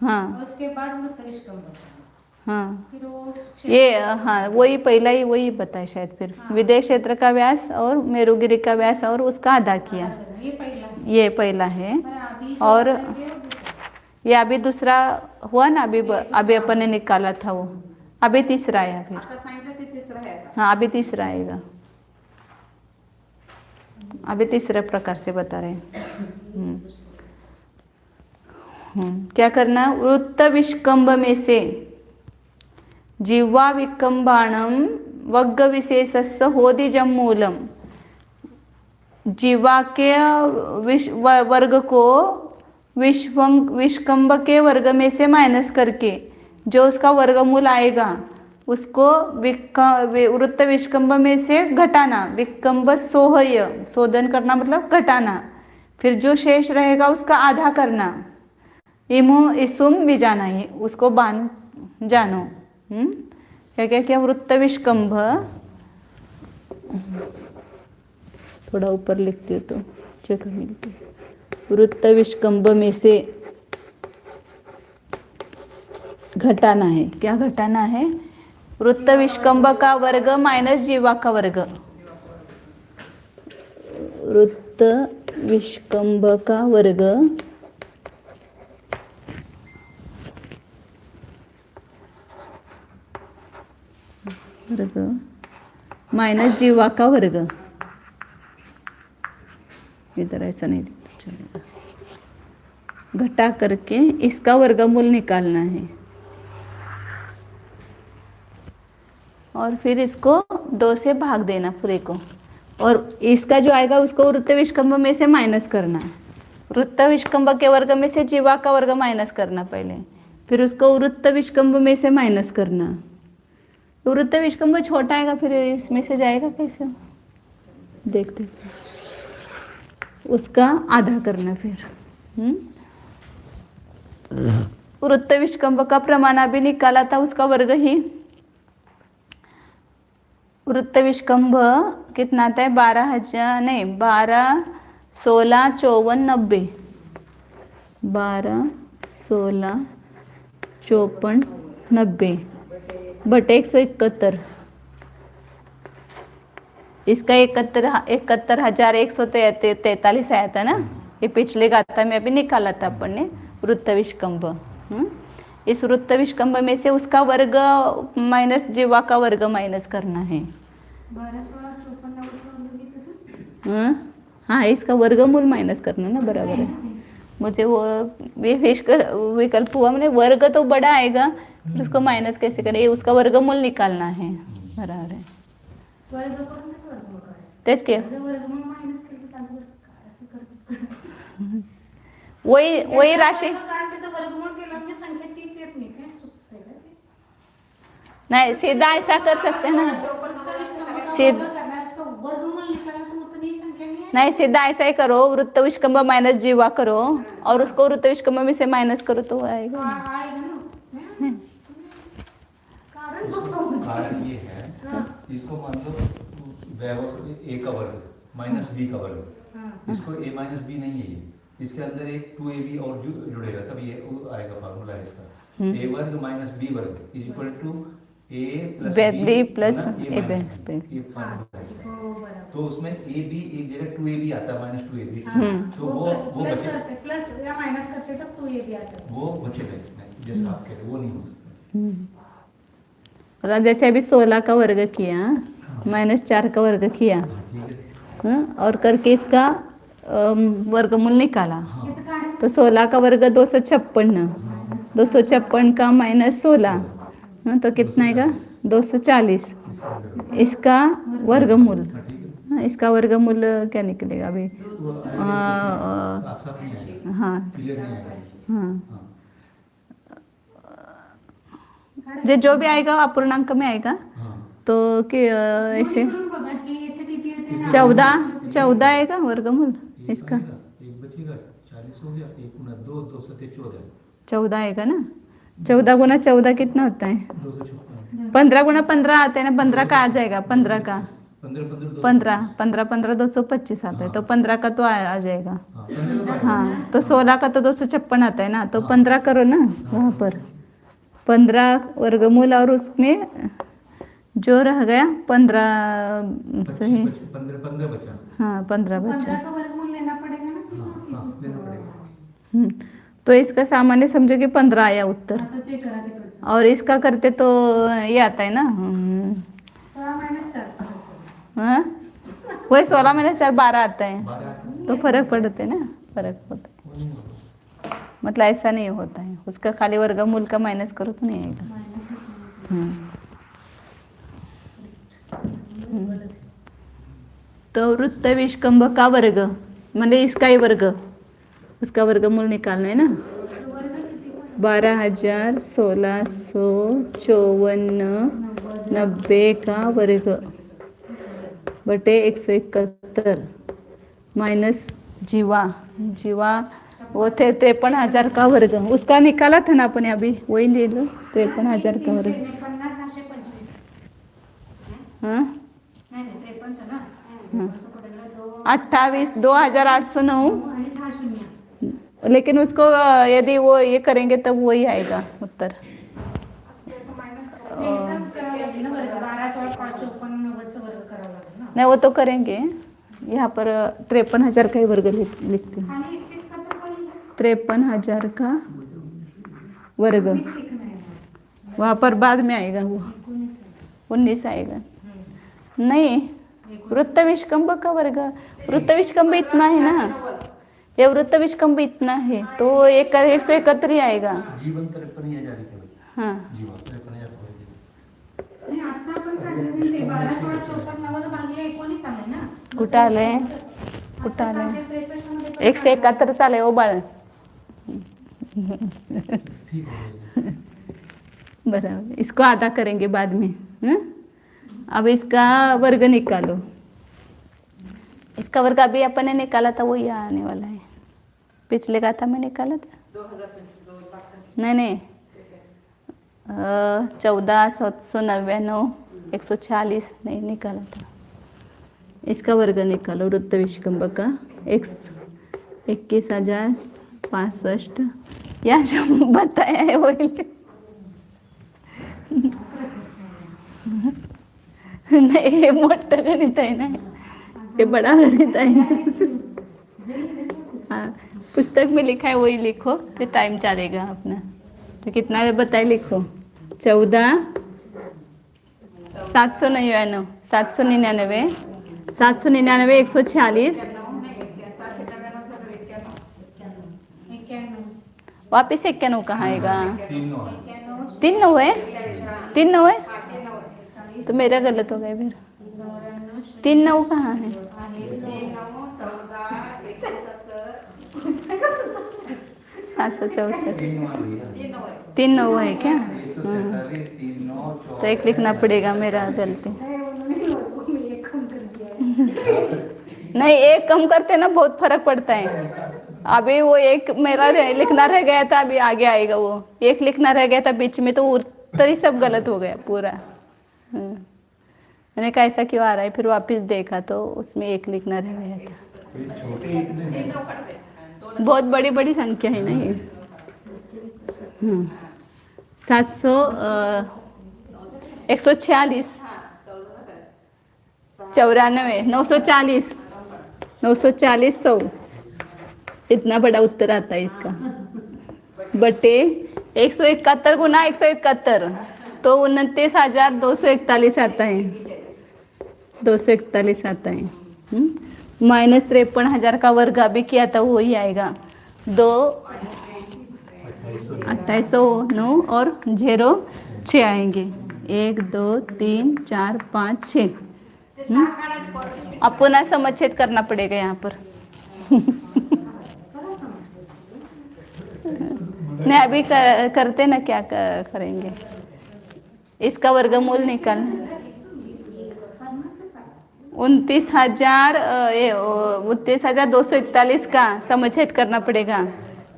हाँ और उसके बाद वृत्तविष्कंभ बताया। हाँ फिर वो ये हाँ वही पहला ही वही बताया शायद। फिर विदेश क्षेत्र का व्यास और मेरुगिरी का व्यास और उसका आधा किया, ये पहिला है। ये पहला है। पर अभी जो और बताएंगे वो दूसरा। ये अभी दूसरा हुआ ना, अभी अपन ने निकाला था वो, अभी तीसरा आया फिर। आता सांगितलं ते तिसरं आहे आता. हाँ अभी तीसरा आएगा, अभी तीसरे प्रकार से बता रहे हैं। क्या करना, वृत्त विष्कंभ में से जीवा विकंबाणम वग्ग विशेषस्य होदिजम मूलम, जीवा के वर्ग को विष्कंभ के वर्ग में से माइनस करके जो उसका वर्गमूल आएगा उसको वृत्त विष्कंभ में से घटाना, विकंभ सोहय, शोधन करना मतलब घटाना, फिर जो शेष रहेगा उसका आधा करना, इमो इसुम विजाना, ही उसको बान जानो। क्या क्या क्या, वृत्त विष्कंभ, थोड़ा ऊपर लिखती हूँ तो जगह मिलती, वृत्त विष्कंभ में से घटाना है, क्या घटाना है, वृत्त विष्कंभ का वर्ग माइनस जीवा का वर्ग, वृत्त विष्कंभ का वर्ग माइनस जीवा का वर्ग, इधर ऐसा नहीं दिखता चलेगा, घटा करके इसका वर्गमूल निकालना है और फिर इसको 2 से भाग देना पूरे को, और इसका जो आएगा उसको वृत्त विष्कंभ में से माइनस करना है, वृत्त विष्कंभ के वर्ग में से जीवा का वर्ग माइनस करना पहले, फिर उसको वृत्त विष्कंभ में से माइनस करना, वृत्त विष्कंभ छोटा आएगा फिर इसमें से जाएगा कैसे, देखते उसका आधा करना फिर। वृत्त विष्कंभ का प्रमाण अभी निकाला था, उसका वर्ग ही, वृत्त विष्कंभ कितना आता है, 12,000 नहीं 12, 16, 54, 90, 12, 16, 54, 90 बटे 171, इसका 71,143 आया था ना, ये पिछले गाथा में अभी निकाला था अपन ने वृत्त विष्कंभ। इस वृत्त विष्कंभ में से उसका वर्ग माइनस जीवा का वर्ग माइनस करना है। 12, 16, 54, 90 हाँ इसका वर्गमूल माइनस करना ना, बराबर है। मुझे वो विकल्प हुआ, मैंने वर्ग तो बड़ा आएगा फिर उसको माइनस कैसे करें, ये उसका वर्गमूल निकालना है, बराबर है। वर्ग करून तेच वर्गमूळ करायचं, तेच के वर्गमूळ मायनस केलं तर काय असं करतात, वही राशि कारण त्याचं वर्गमूळ केलं म्हणजे संख्या तीच येत नाही, काय चुकतंय का ते? नहीं, सीधा ऐसा कर सकते हैं ना, वर्गमूल निकाला तो उतनी ही संख्या नहीं है। नहीं सीधा ऐसा ही करो, वृत्त विष्कंभ माइनस जीवा करो और उसको वृत्त विष्कंभ में से माइनस करो तो आएगा। आएगा ना, कारण बताओ मुझे। कारण ये है, इसको मान लो ए का वर्ग माइनस बी का वर्ग, इसको ए माइनस बी नहीं है ये, इसके अंदर एक 2ab और जुड़ेगा तब ये आएगा फार्मूला है इसका, ए वर्ग माइनस बी वर्ग is equal to a plus b plus a ये फार्मूला है इसका। तो उसमें ए बी एक जगह 2ab आता है माइनस 2ab, तो वो बचे, प्लस या माइनस करते तब तो ये भी आता है, वो बचेगा इसमें, जैसा आप कह रहे हो वो नहीं हो सकता। मतलब जैसे अभी 16 का वर्ग किया, माइनस 4 का वर्ग किया, और करके इसका वर्गमूल निकाला, तो 16 का वर्ग 256, 256 का माइनस 16, तो कितना आएगा 240, इसका वर्गमूल, इसका वर्गमूल क्या निकलेगा अभी, हाँ हाँ जो भी आएगा अपूर्णांक में आएगा, तो कि ऐसे बघा की याचं किती येते, 14 आएगा वर्गमूल इसका, एक बचेगा 40 हो गया 1 गुना 2 2 सत्ते 14 14 आएगा ना। 14 गुना 14 कितना होता है? 256 15 गुना 15 आते हैं ना, 15 का आ जाएगा, 15 का 15 15 15 15 225 आता है, तो 15 का तो आ जाएगा। हाँ 15 हाँ, तो 16 का तो 256 आता है ना, तो हाँ। 15 करो ना वहाँ पर, 15 वर्गमूल और उसमें जो रह गया 15 सही। 15 बचा। हाँ 15 बचा। 15 का वर्गमूल लेना पड़ेगा ना फिर हाँ वापस हाँ उसको। लेना पड़ेगा। तो इसका सामान्य समझो कि 15 आया उत्तर, आता ते करा तिकडचं. और इसका करते तो ये आता है ना 16 - 4 करायचं. हाँ? वही 16 में 4 12 आता है, 12 तो फर्क पड़ते है ना, फर्क होता है, मतलब ऐसा नहीं होता है, उसका खाली वर्गमूल का माइनस करो तो नहीं आएगा। तो वृत्त विष्कंभ का वर्ग म्हणजे इसका ही वर्ग, उसका वर्गमूल निकालना है ना। 12,000 1654 का वर्ग बटे 171 माइनस जीवा, जीवा वो थे 53,000 का वर्ग, उसका निकाला था ना अपन अभी, वही ले लो 53,000 का वर्ग। 50,825. हाँ नाही नाही 53 ना. 28 2,809, आणि 6 शून्य. लेकिन उसको यदि वो ये करेंगे तब वही आएगा उत्तर। याचा करावं लागेल ना वर्ग. 12 16 5 54 90चं वर्ग करावं लागेल ना. नहीं वो तो करेंगे, यहाँ पर 53,000 का ही वर्ग लिखते हैं, खाली 171 पहिलं. 53,000 का वर्ग, 20 लिखणं आहे मला. वहाँ पर बाद में आएगा वो 19 आएगा। नहीं, वृत्त विष्कंभ का वर्ग, वृत्त विष्कंभ इतना है ना, ये वृत्त विष्कंभ इतना है तो 171 ही आएगा। जीवन 53,000 के हाँ जीवन 53,000 नाही आता आपण काढलं ते 12 16 54 90 भागिले 19 आले ना. कुठं आलंय, कुठं आता आलंय, 663 मध्ये पण 171 चाले ओ बाळ। ठीक है। बराबर, इसको आधा करेंगे बाद में। हाँ? अब इसका वर्ग निकालो, इसका वर्ग अभी अपन ने निकाला था वही आने वाला है, पिछले का था मैं निकाला था, नहीं नहीं 14 799 140 नहीं निकाला था। इसका वर्ग निकालो वृत्त विष्कंभ का 21,065, या जो बताया है वही नहीं, हे मोठं गणित आहे ना, ये बड़ा गणित है ना। हाँ, पुस्तक में लिखा है वही लिखो, फिर टाइम चलेगा अपना। तो कितना बताए लिखो, 14 799 799 799 146, 91 वापिस 91 कहाँ आएगा, 3 3 9 है, 3 9 है, तो मेरा गलत हो गया फिर, 3 9 कहाँ है, 764, 3 9 है क्या, 147 3 9 तो एक लिखना पड़ेगा, मेरा गलती। नहीं, एक कम करते ना बहुत फर्क पड़ता है। अभी वो एक मेरा लिखना रह गया था, अभी आगे आएगा वो, एक लिखना रह गया था बीच में, तो उत्तर ही सब गलत हो गया पूरा। मैंने कहा ऐसा क्यों आ रहा है, फिर वापस देखा तो उसमें एक लिखना रह गया था। छोटे इतने बहुत बड़ी बड़ी संख्या है ना ये। 146 94 940 940 100, इतना बड़ा उत्तर आता है इसका, बटे 171 गुना 171, तो 29,241 आता है, 241 आता है। माइनस 53,000 का वर्ग अभी किया था वही आएगा, 2 2809 और 0 6 आएंगे, 1 2 3 4 5 6। अब पुनः समच्छेद करना पड़ेगा यहाँ पर। नहीं अभी करते ना, क्या करेंगे, इसका वर्गमूल निकाल, 29,241 का समुच्छेद करना पड़ेगा।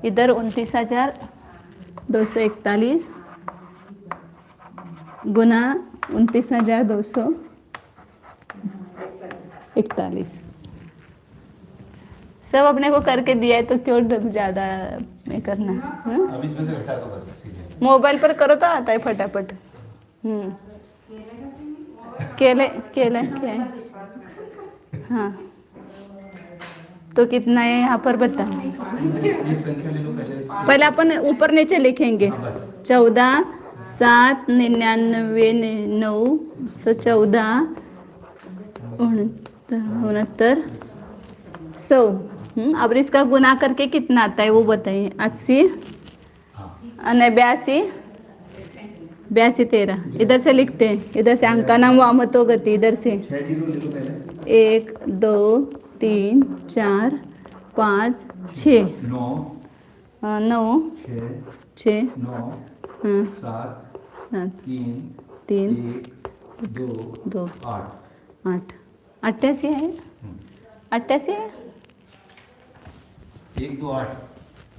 इधर 29,241 गुना 29,241 सब अपने को करके दिया है, तो क्यों ज़्यादा में करना। हाँ? अब इसमें से घटा दो बस सीधे। मोबाइल पर करो तो आता है फटाफट। केले केले क्या है? हाँ, तो कितना है यहाँ पर बता। एक संख्या ले लो पहले। पहले अपन ऊपर नीचे लिखेंगे। 14 7 99 914 69 100। अब इसका गुना करके कितना आता है वो बताइए। 80 और 82 82 13 इधर से लिखते हैं, इधर से अंका नाम वामतो गति, इधर से 1 2 3 4 5 6 9 9 6 9 7 7 3 3 1 2 2 8 8 88 है। 88 है। 1 2 8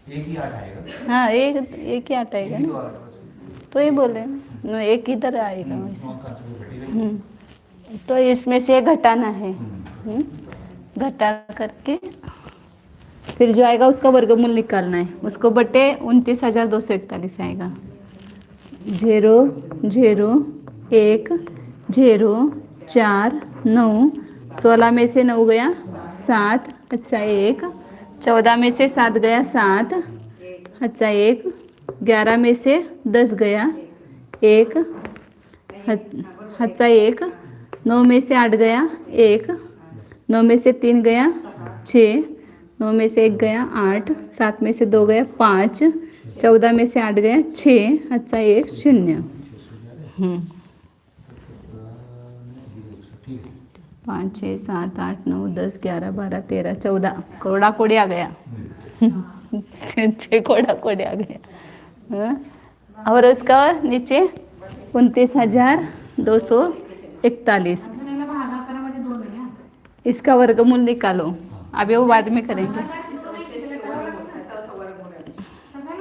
एक ही 8 आएगा। हाँ, एक ही 8 आएगा एक ही ना, 8 बस। तो ये बोले ना, एक इधर आएगा वैसे। नौ का से घटी गई। तो इसमें से घटाना है। घटा करके फिर जो आएगा उसका वर्गमूल निकालना है, उसको बटे 29,241 आएगा। 0 0 1 0 4 9 16 में से 9 गया 7 अच्छा 1 14 में से 7 गया 7 अच्छा 1 11 में से 10 गया 1 अच्छा 1 9 में से 8 गया 1 9 में से 3 गया 6 9 में से 1 गया 8 7 में से 2 गया 5 14 में से 8 गया 6 अच्छा 1 0। 5 6 7 8 9 10 11 12 13 14 कोड़ा कोड़ी आ गया। 6 कोड़ा कोड़ी आ गया। हाँ? और उसका नीचे 29,241 भागाकारामध्ये 2 आहे। इसका वर्गमूल निकालो। अभी वो बाद में करेंगे,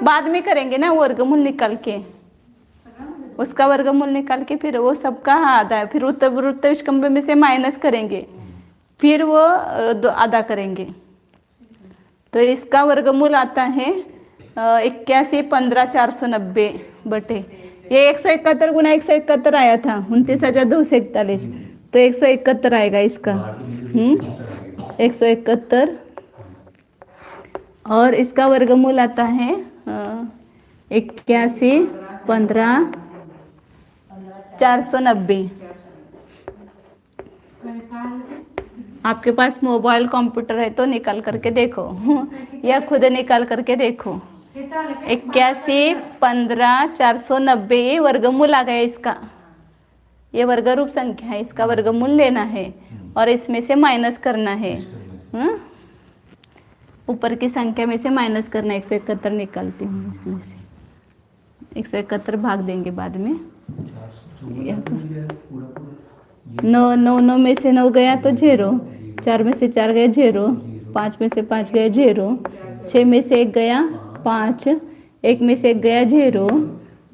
बाद में करेंगे ना वर्गमूल निकाल के, उसका वर्गमूल निकाल के फिर वो सबका आधा है, फिर वृत्त विष्कंभ में से माइनस करेंगे, फिर वो आधा करेंगे। तो इसका वर्गमूल आता है 81 15 490 बटे ये 171 गुना 171 आया था 29,241, तो 171 आएगा इसका। 171 और इसका वर्गमूल आता है 81 15 490। आपके पास मोबाइल कंप्यूटर है तो निकाल करके देखो या खुद निकाल करके देखो। 81 15 490 ये वर्गमूल आ गया इसका, ये वर्ग रूप संख्या है, इसका वर्गमूल लेना है और इसमें से माइनस करना है। ऊपर की संख्या में से माइनस करना। 171 निकालती हूँ इसमें से, 171 भाग देंगे बाद में। 9 में से 9 गया तो 0, 4 में से 4 गया 0, 5 में से 5 गया 0, 6 में से 1 गया 5, 1 में से 1 गया 0,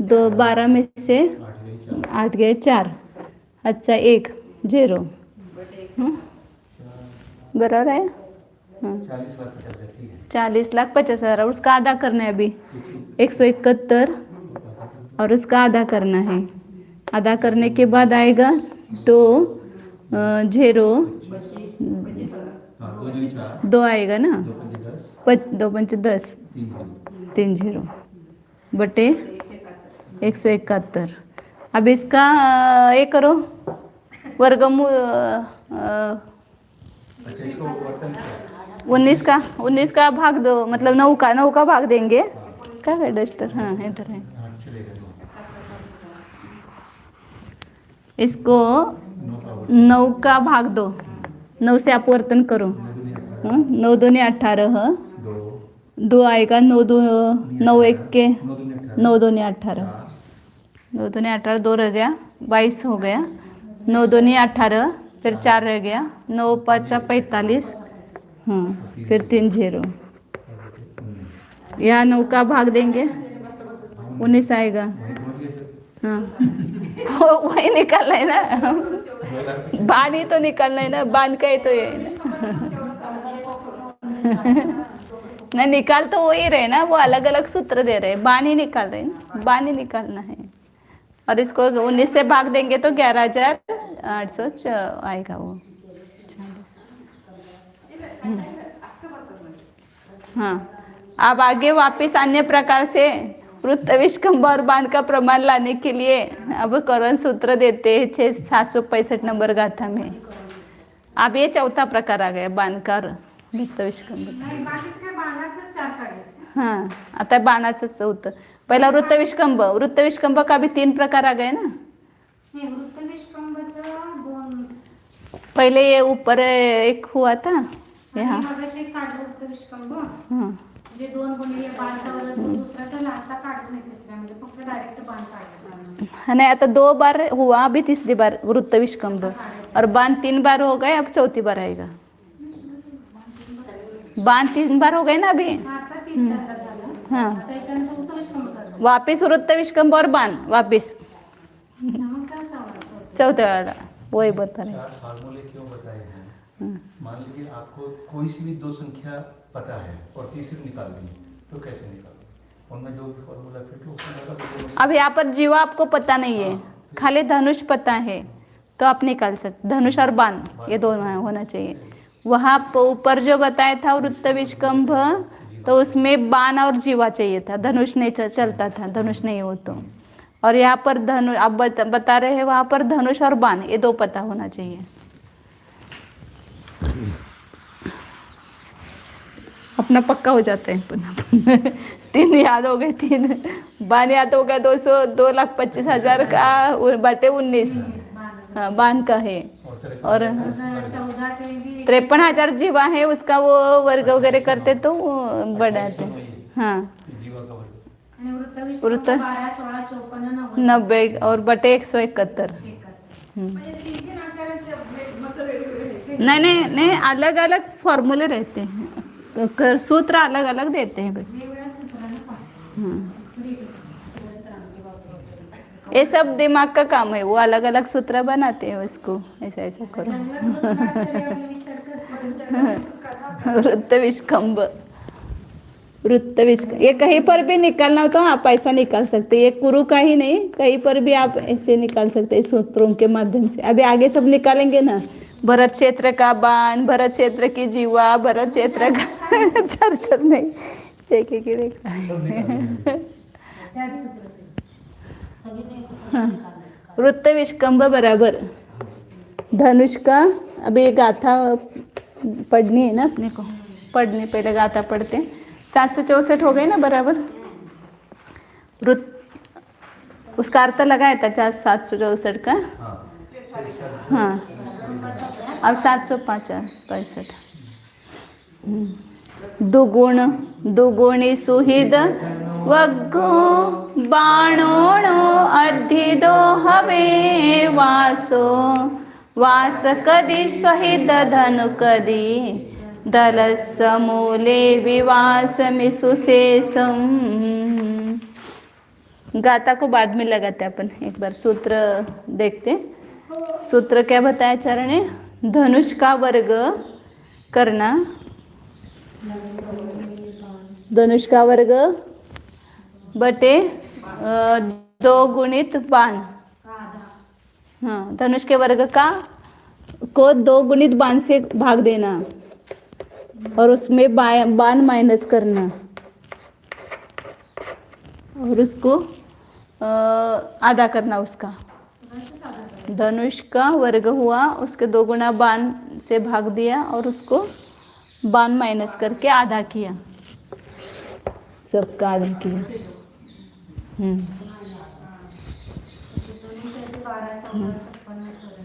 2 12 में से 8 गए 4 अच्छा 1 0। बराबर है। 40,50,000 और उसका आधा करना है अभी 171 और उसका आधा करना है। आधा करने के बाद आएगा 2 0 2 आएगा ना, 2 5 10 3 0 बटे 171। अब इसका ये करो वर्गमूल 19 का भाग दो, मतलब 9 का भाग देंगे। क्या है डस्टर? हाँ इधर है। इसको 9 का भाग दो, 9 से अपवर्तन करो। 9 2 18, 2 आएगा 9 2 9 1 के 9 2 18, 9 2 18 2 रह गया 22 हो गया। 9 2 18 फिर 4 रह गया, 9 5 45, हाँ फिर 3 0, यहाँ 9 का भाग देंगे 19 आएगा। हाँ वही निकालना है ना, बान ही तो निकालना है ना, बान का ही तो ये है ना। नहीं निकाल तो वही रहे ना, वो अलग अलग सूत्र दे रहे हैं, बान ही निकाल रहे हैं ना, बान ही निकालना है। और इसको 19 से भाग देंगे तो 11,800 आएगा वो 40। हाँ अब आगे वापस अन्य प्रकार से वृत्त विष्कंभ और बाण का प्रमाण लाने के लिए अब करण सूत्र देते हैं 765 नंबर गाथा में। अब ये चौथा प्रकार आ गया बाण का वृत्त विष्कंभ। नाही, बाकीच काय बाणाचं 4 काढले. हाँ आता बाणाचंच होतं, पहिला वृत्त विष्कंभ, वृत्त विष्कंभ का भी 3 प्रकार आ गए ना। नाही, वृत्तविष्कंभचं 2 पहले ये ऊपर एक हुआ था यहाँ, मगाशी काढलं वृत्तविष्कंभ, हाँ जे 2 गुणिले बाणचा वर्ग तो दुसरा सण आता काढलं नाही तिसऱ्यामध्ये, फक्त डायरेक्ट बाण काढलं. नहीं आता 2 बार हुआ, अभी तीसरी बार वृत्त विष्कंभ, और बाण 3 बार हो गए, अब चौथी बार आएगा। बाण 3 बार हो गए ना अभी, आता तिसऱ्यांदा झालं. हाँ त्याच्यानंतर वृत्तविष्कंभ करणार. वापिस वृत्त विष्कंभ और बाण वापिस मग काय चावलं? चौथे वाला वही बता रहे। चार फार्मूले क्यों बताए हैं? मान लीजिए आपको कोई सी भी 2 संख्या पता है और तीसरी निकालनी है, तो कैसे निकालो? उनमें जो भी फॉर्मूला फिट हो उसमें अब यहाँ पर जीवा आपको पता नहीं है, खाली धनुष पता है तो आप निकाल सकते, धनुष और बाण ये दोनों होना चाहिए। वहाँ ऊपर जो बताया था वृत्त विष्कंभ, तो उसमें बाण और जीवा चाहिए था, धनुष नहीं चलता था, धनुष नहीं हो तो। और यहाँ पर धनुष आप बता रहे हैं, वहाँ पर धनुष और बाण ये 2 पता होना चाहिए। अपना पक्का हो जाता है पुनः 3 याद हो गए, 3 बाण याद हो गया, 2,25,000 का बटे 19 हाँ बाण का है, और 14 ते बी 53,000 जीवा है, उसका वो वर्ग वगैरह करते तो वो बढ़ाते। हाँ जीवा का वर्ग आणि वृत्त- वृत्त 12 16 54 90 और बटे 171। नहीं नहीं नहीं, अलग अलग फॉर्मूले रहते हैं, सूत्र अलग अलग देते हैं बस। वेगवेगळ्या सूत्राने पाहिजे. हाँ ये सब दिमाग का काम है, वो अलग अलग सूत्र बनाते हैं उसको, ऐसा ऐसा करो। वृत्त विष्कंभ, वृत्त विष्कंभ ये कहीं पर भी निकालना हो तो आप ऐसा निकाल सकते हैं, ये कुरु का ही नहीं, कहीं पर भी आप ऐसे निकाल सकते हैं सूत्रों के माध्यम से। अभी आगे सब निकालेंगे ना, भरत क्षेत्र का बाण, भरत क्षेत्र की जीवा, भरत क्षेत्र का चर्चा नहीं, एक एक वृत्त विष्कंभ बराबर धनुष का। अभी गाथा पढ़नी है ना अपने को, पढ़नी पहले गाथा पढ़ते हैं। 764 हो गए ना बराबर, वृत्त उसका अर्थ लगाया था 764 का। हाँ अब 765 दुगुण दुगुणी सुहिद वग्गो बाणोणो अधिदो हवे वासो वास कदी सहित धनु कदी दल समूले विवास मिसुशेषम। गाथा को बाद में लगाते हैं अपन, एक बार सूत्र देखते। सूत्र क्या बताया चरण ने, धनुष का वर्ग करना, धनुष का वर्ग बटे 2 गुणित बाण। हाँ धनुष के वर्ग का को 2 गुणित बाण से भाग देना और उसमें बाण माइनस करना और उसको आधा करना उसका। धनुष का वर्ग हुआ, उसके 2 गुना बाण से भाग दिया और उसको बाण माइनस करके आधा किया, सबका आधा किया।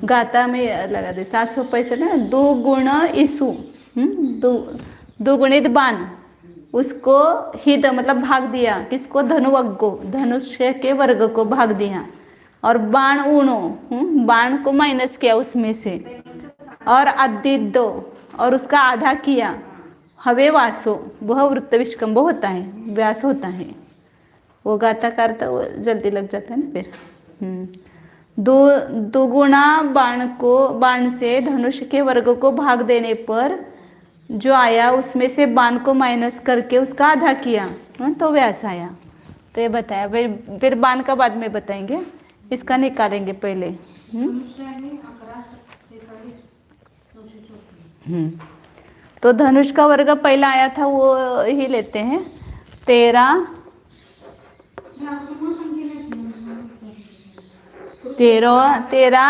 गाथा में लगा दे 765 ना, 2 गुण इसु, 2 गुणित बाण, उसको हित मतलब भाग दिया, किसको, धनुवग को, धनुष्य के वर्ग को भाग दिया, और बाण उणो, बाण को माइनस किया उसमें से, और अद्दित 2 और उसका आधा किया, हवे वासो, वह वृत्त विष्कंभ होता है, व्यास होता है। वो गाता करता वो जल्दी लग जाता है ना फिर। दो गुना बाण से धनुष के वर्ग को भाग देने पर जो आया उसमें से बाण को माइनस करके उसका आधा किया, तो व्यास आया। तो ये बताया, फिर बाण का बाद में बताएंगे, इसका निकालेंगे पहले। तो धनुष का वर्ग पहला आया था वो ही लेते हैं, 13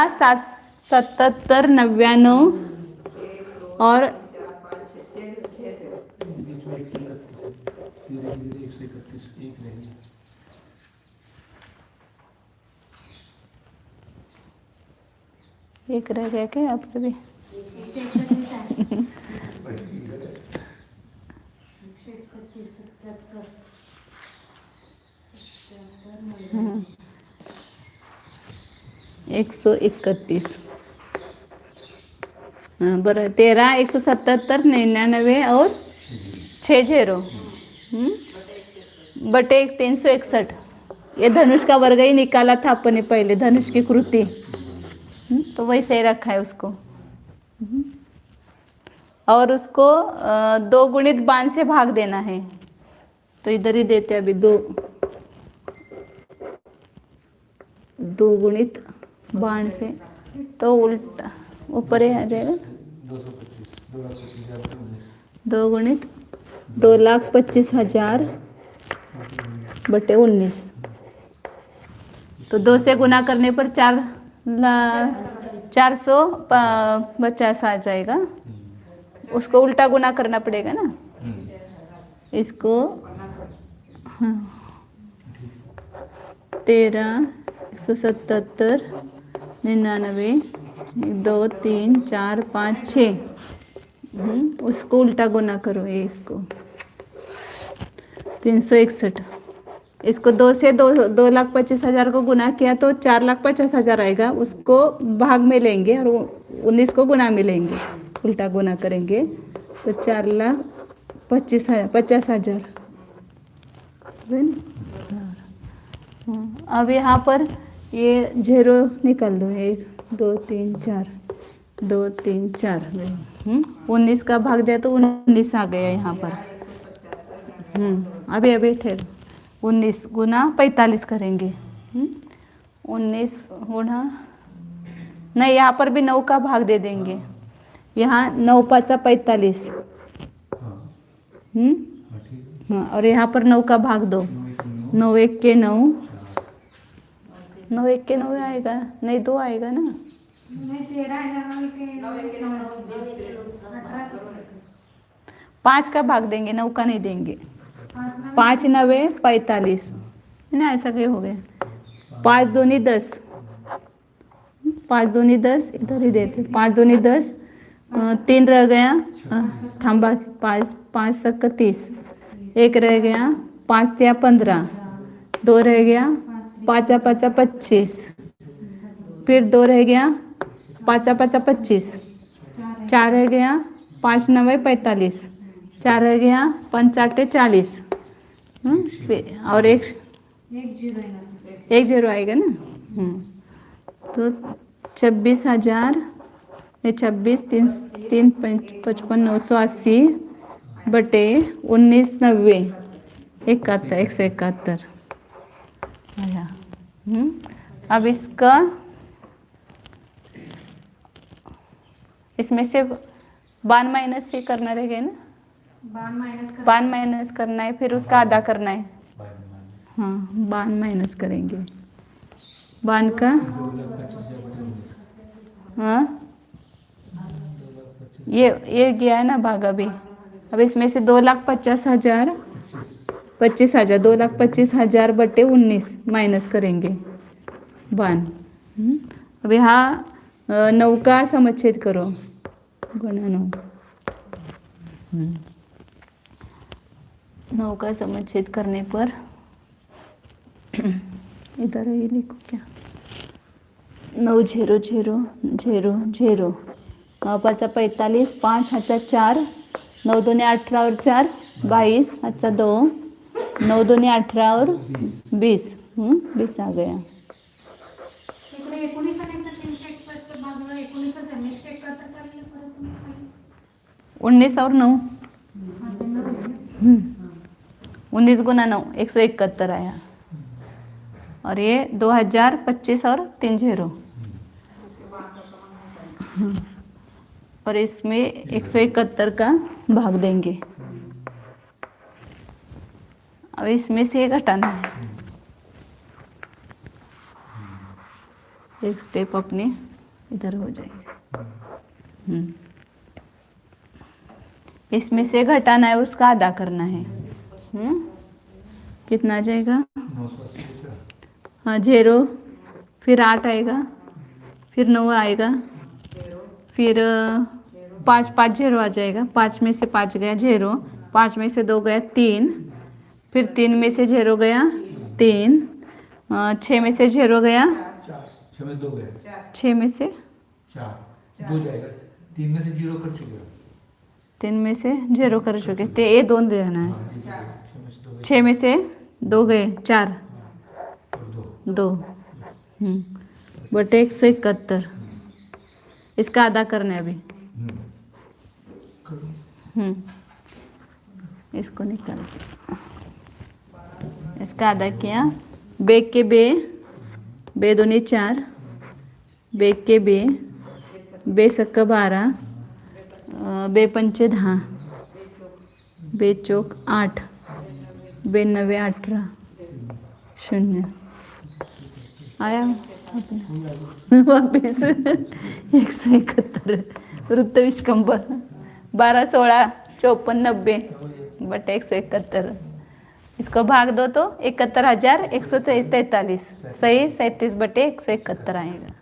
7 77 99 और 1 रह गया क्या आपके भी? 131 बरं, 13 177 99 और 60 बटे 361। ये धनुष का वर्ग ही निकाला था अपन ने पहले, धनुष की कृति, तो वही सही रखा है उसको। और उसको 2 गुणित बाण से भाग देना है, तो इधर ही देते अभी 2 गुणित बाण से, तो उल्टा ऊपर ही आ जाएगा, 2 गुणित 2,25,000 बटे 19। तो 2 से गुना करने पर 450 आ जाएगा, उसको उल्टा गुना करना पड़ेगा ना इसको। 13 177 99 1 2 3 4 5 6, उसको उल्टा गुना करो, ये इसको 361। इसको 2 से 2,25,000 को गुना किया तो 4,50,000 आएगा, उसको भाग में लेंगे और 19 को गुना में लेंगे, उल्टा गुना करेंगे तो 4,50,000। अब यहाँ पर ये 0 निकाल दो, 1 2 3 4 2 3 4 19 का भाग दिया तो 19 आ गया यहाँ पर। अभी ठहरो, 19 गुना 45 करेंगे। 19 गुना नहीं, यहाँ पर भी 9 का भाग दे देंगे, यहाँ 9 5 45। हाँ, और यहाँ पर 9 का भाग दो, 9 1 के 9, 9 1 के 9 आएगा, नहीं 2 आएगा ना, 5 का भाग देंगे, 9 का नहीं देंगे। 5 9 45 ना, ऐसा क्यों हो गया? 5 दूनी 10, 5 दूनी 10 इधर ही देते, 5 दूनी 10, 3 रह गया, थांबा 5 5 सक 30, 1 रह गया, 5 3 15, 2 रह गया, 5 5 25, फिर 2 रह गया, 5 5 25, 4 रह गया, 5 9 45, 4 रह गया, 5 8 40, और एक 0 आएगा ना। तो 26,000 नहीं, 26 3 55 980 बटे 19 90 71 171 आया। अब इसका इसमें से बाण माइनस से करना रहेगा ना, बाण माइनस करना है, फिर उसका आधा करना है। हाँ, बाण माइनस करेंगे, बाण का, हाँ ये गया है ना भाग अभी। अब इसमें से 2,50,000 25,000 2,25,000 बटे 19 माइनस करेंगे बाण। अब यहाँ 9 का समुच्छेद करो, गुणा 9, 9 का समुच्छेद करने पर इधर ये लिखो क्या, 9 0 0 0 0 पाचा 45, 5 हाचा 4, 9 दूने 18 और 4 22 हाचा 2, 9 दूने 18 और 20 20 आ गया. इकडे 19 आणि 361 बाजूला 19 आहे. 171 काढले परत तुम्ही खाली. 19 और 9 हा, ते नऊ आहे. 19 गुना 9 171 आया. और ये 2025 और 3 0. और इसमें 171 का भाग देंगे. अब इसमें से घटाना है. एक स्टेप अपने इधर हो जाएंगे. इसमें से घटाना है, उसका आधा करना है. कितना आ जाएगा? 980 का। हाँ 0, फिर 8 आएगा, फिर 9 आएगा, फिर 5 5 0 आ जाएगा. 5 में से 5 गया 0, 5 में से 2 गया 3, फिर 3 में से 0 गया 3, 6 में से 0 गया 6 में 2 गए 6 में से 4, 2 जाएगा, 3 में से 0 कर चुके हो. 3 में से 0 कर चुके ते ये 2 देना है. हाँ, ये 6 में से 2 गए 6 में से 2 गए 4 और 2. 2 बटे 171. इसका आधा करना है अभी. करो. इसको निकाल इसका आधा किया. बेग के बे दूनी 4, बेग के बे सक्का 12, बे पंचे 10, बे चौक 8, बे 9 18 0 आया वापिस 171. वृत्त विष्कंभ 12 16 54 90 बटे 171. इसको भाग दो तो 71,143. सही 37 बटे 171 आएगा.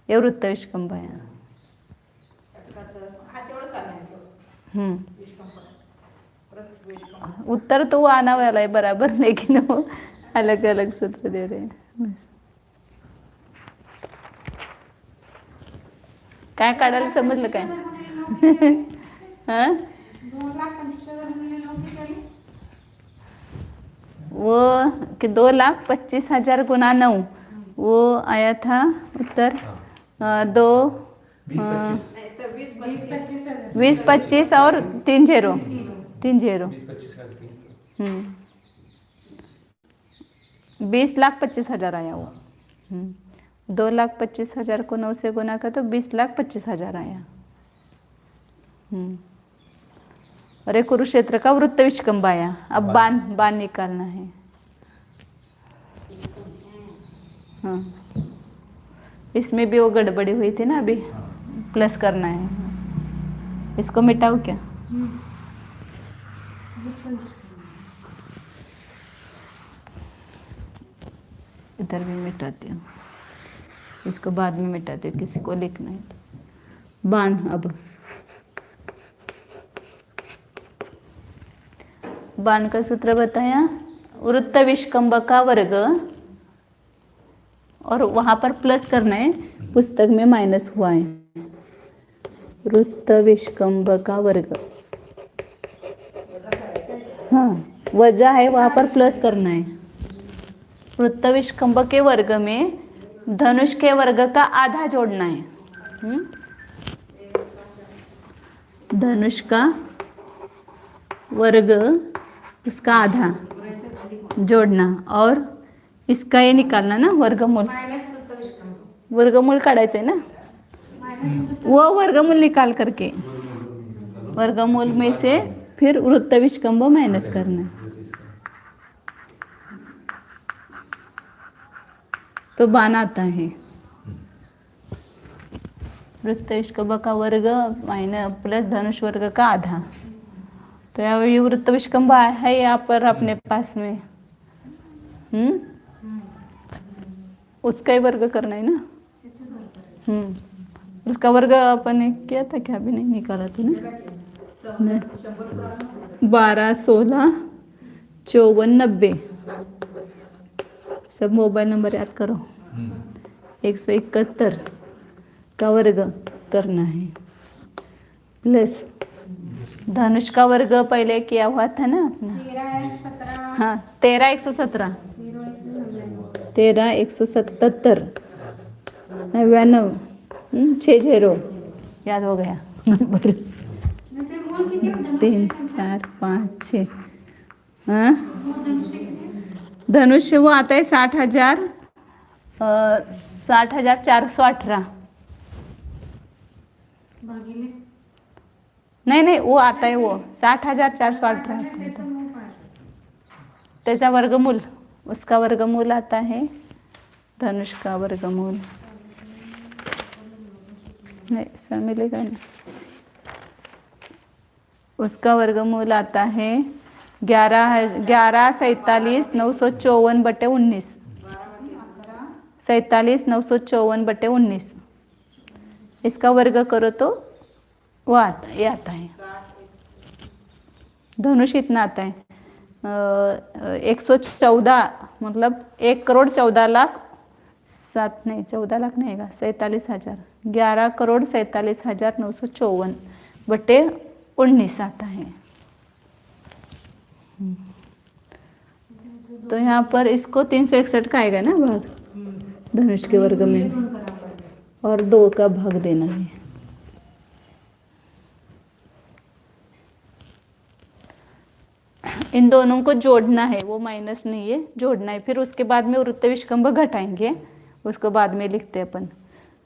ये वृत्त विष्कंभ है. उत्तर तो वो आना वाला है बराबर, लेकिन वो अलग अलग सूत्र दे रहे हैं. काय काढायला समजलं काय? हाँ 2,25,000 वो कि 2,25,000 गुना 9 वो आया था उत्तर. 2 20 25 और 3 0 3 0. 20,25,000 आया वो. 2,25,000 को 9 से गुना कर तो 20,25,000 आया. और एक कुरुक्षेत्र का वृत्त विष्कंभ आया. अब बाण निकालना है. हाँ इसमें भी वो गड़बड़ी हुई थी ना, अभी प्लस करना है. इसको मिटाओ क्या? इधर भी मिटाती हूँ, इसको बाद में मिटाती हूँ, किसी को लिखना है तो. बाण अब बाण का सूत्र बताया. वृत्त विष्कंभ का वर्ग, और वहाँ पर प्लस करना है, पुस्तक में माइनस हुआ है. वृत्त विष्कंभ का वर्ग, हाँ वजह है, वहाँ पर प्लस करना है. वृत्त विष्कंभ के वर्ग में धनुष के वर्ग का आधा जोड़ना है. धनुष का वर्ग उसका आधा जोड़ना, और इसका ये निकालना ना वर्गमूल. वर्गमूल काढायचं है ना, वो वर्गमूल निकाल करके वर्गमूल में से फिर वृत्त विष्कंभ माइनस करना. तो बाण आता है. वृत्त विष्कंभ का वर्ग माइनस प्लस धनुष वर्ग का आधा. तो ये वृत्त विष्कंभ है यहाँ पर अपने पास में. उसका ही वर्ग करना है ना. उसका वर्ग अपन ने किया था क्या? अभी नहीं निकाला था ना. 12 16 54 90 सब मोबाइल नंबर याद करो. 171 का वर्ग करना है. प्लस धनुष का वर्ग पहले किया हुआ था ना अपना। 13 17 हाँ 13 117 13 177 99 60 याद हो गया नंबर। मैं फिर मूल किती होतं? 3 4 5 6 हाँ धनुष्य वो आता है 60,000 60,418 भागिले नहीं नहीं वो आता है वो 60,418 त्याचं मूळ पाठ. त्याचा वर्गमूल उसका वर्गमूल आता है धनुष का वर्गमूल नहीं सर मिलेगा नहीं उसका वर्गमूल आता है 11,47,954/19 47,954/19 इसका वर्ग करो तो वो आता ये आता है धनुष इतना आता है 114 मतलब 1,14,07 नहीं 14 लाख नहीं है 47,000 11,47,954/19 आता है। तो यहाँ पर इसको 361 का आएगा ना भाग धनुष के वर्ग में और 2 का भाग देना है। इन दोनों को जोड़ना है वो माइनस नहीं है जोड़ना है फिर उसके बाद में वृत्त विष्कंभ घटाएंगे उसको बाद में लिखते हैं अपन।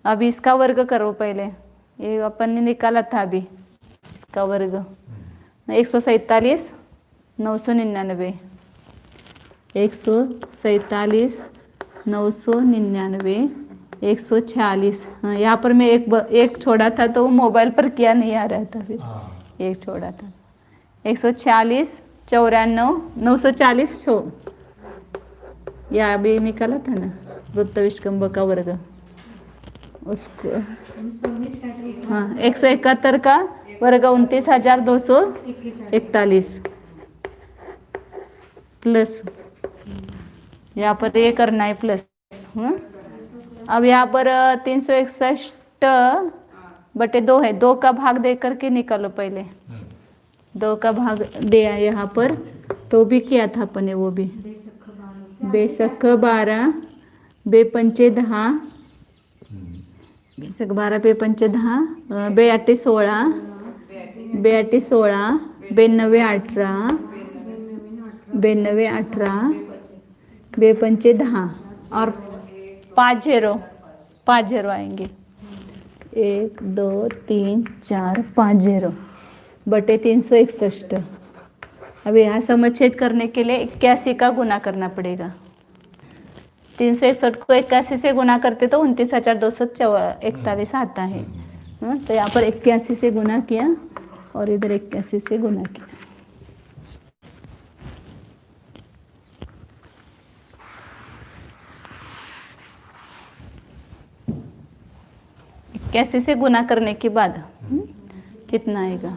अभी इसका वर्ग करो पहले ये अपन ने निकाला था अभी इसका वर्ग 147,999 147,999 146 हाँ यहाँ पर मैं एक छोड़ा था तो वो मोबाइल पर किया नहीं आ रहा था फिर एक छोड़ा था 146 94 940 या अभी निकाला था ना वृत्त विष्कंभ का वर्ग उसको 26 काहीतरी हाँ 171 का वर्ग 29,241 प्लस यहाँ पर ये करना है प्लस। अब यहाँ पर 361/2 है 2 का भाग दे करके निकालो पहले 2 का भाग दिया यहाँ पर तो भी किया था अपन ने वो भी बेसख 12 बेपंचे 10 बेसख 12 बेपंचे 10 बेआटे 16 बेआटे 16 92 18 92 18 बेपंचे 10 और 5 0 आएंगे 1 2 3 4 5 0 बटे 361। अब यहाँ समच्छेद करने के लिए 81 का गुना करना पड़ेगा 361 को 81 से गुना करते तो 29,241 आता है। तो यहाँ पर 81 से गुना किया और इधर 81 से गुना किया। कैसे से गुना करने के बाद कितना आएगा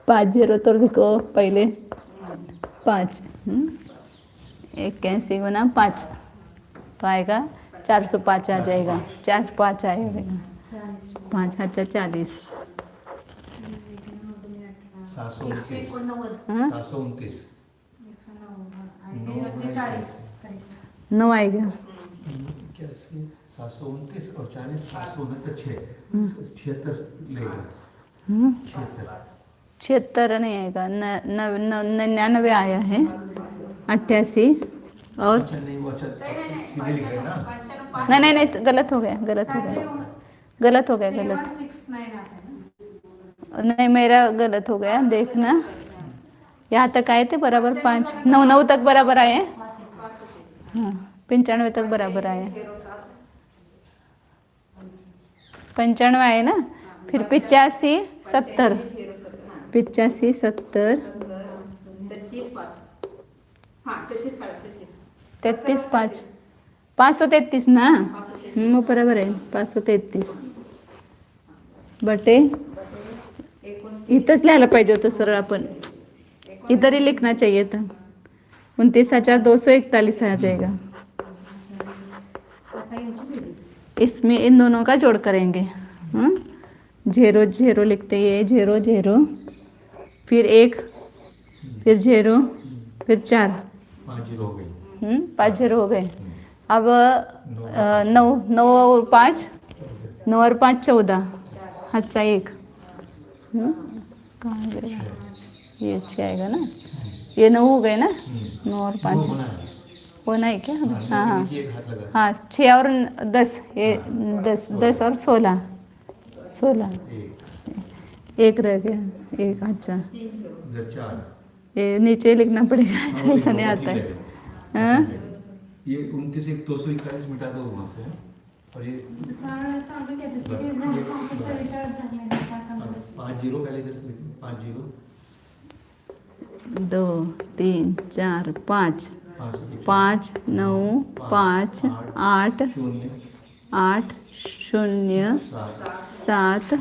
5 0 तो लिखो पहले 5 81 गुना 5 तो आएगा 405 आ जाएगा 405 आएगा 5 अच्छा 40 729 9 आएगा 729 और 40 769 76 लेगा 76 नहीं आएगा 99 आया है 88 और अच्छा नहीं वो अच्छा सीधे लिख रहे हैं ना नहीं गलत हो गया गलत हो गया 169 आता है ना नहीं मेरा गलत हो गया देखना यहाँ तक आए थे बराबर 5 9 तक बराबर आए हाँ 95 तक बराबर आए 95 आए ना फिर 85 70 85 70 33 5 533 ना मग बरोबर आहे 533 बटे इथंच लिहायला पाहिजे होतं सरळ आपण इधर ही लिखना चाहिए था 29,241 आ जाएगा इसमें इन दोनों का जोड़ करेंगे। 0 0 लिखते ये 0 0, फिर 1, फिर 0, फिर 4, 5 0 हो गई। 5 0 हो गए। अब 9 9 और 5, 9 और 5 14, अच्छा 1, कहाँ गया ये? 6 आएगा ना, ये 9 हो गए ना, 9 और 5 होना है क्या? हाँ हाँ हाँ, 6 और 10, ये 10 10 और 16 16, 1 रह गया, 1 अच्छा। ये नीचे लिखना पड़ेगा, ऐसा नहीं आता है। हाँ ये 29 1 241 मिटा दो वहाँ से, और ये 5 0 पहले इधर से लिखो, 5 0 2 3 4 5 5 9 5 8 8 0 7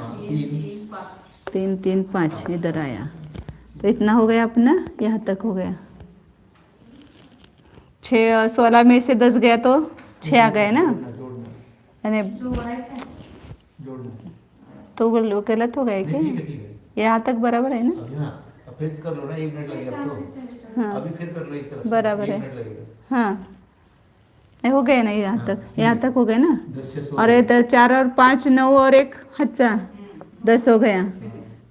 3 3 5 इधर आया। तो इतना हो गया अपना, यहाँ तक हो गया। 6 16 में से 10 गया तो 6 आ गए ना, यानी तो वो गलत हो गया क्या? यहाँ तक बराबर है ना? फिर कर लो ना, 1 मिनट लगेगा अब तो। हाँ अभी फिर कर लो एक तरफ से, बराबर 1 है। मिनट लगेगा। हाँ नहीं हो गए ना, यहाँ तक, यहाँ तक हो गए ना। 10 6 और ये 4 और 5 9 और 1 हच्चा 10 हो गया।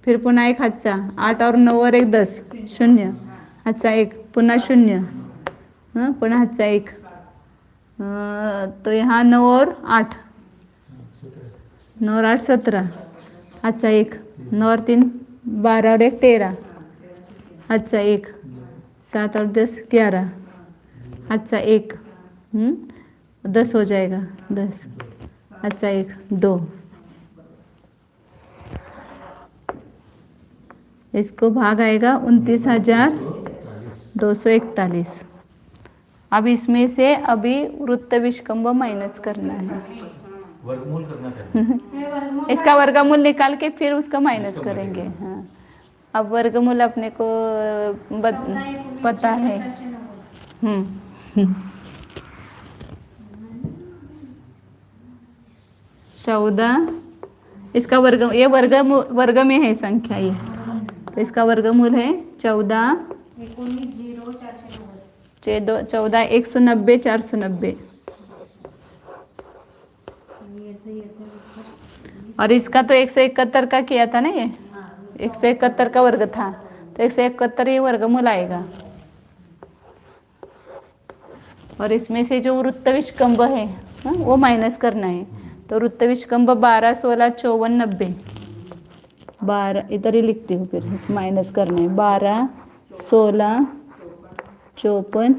फिर पुन्हा 1 हच्चा, 8 और 9 और 1 10 0 हच्चा 1, पुन्हा 0, पुन्हा हच्चा 1, तो यहाँ 9 और 8, 9 और 8 17, अच्छा 1, 9 और 3 12 और 1 13, अच्छा 1, 7 और 10 11, अच्छा 1, 10 हो जाएगा 10, अच्छा 1 2, इसको भाग आएगा 29,241। अब इसमें से अभी वृत्त विष्कंभ माइनस करना है, वर्गमूल करना चाहिए। इसका वर्गमूल निकाल के फिर उसका माइनस करेंगे। हाँ अब वर्गमूल अपने को पता है। 14, इसका ये वर्ग में है संख्या ये, तो इसका वर्गमूल है 14 190 490, और इसका तो 171 का किया था ना, ये 171 का वर्ग था, तो 171 ये वर्गमूल आएगा। और इसमें से जो वृत्त विष्कंभ है वो माइनस करना है, तो वृत्त विष्कंभ 12 16 54 90, 12 इधर ही लिखती हूँ, फिर माइनस करना है 12 16 54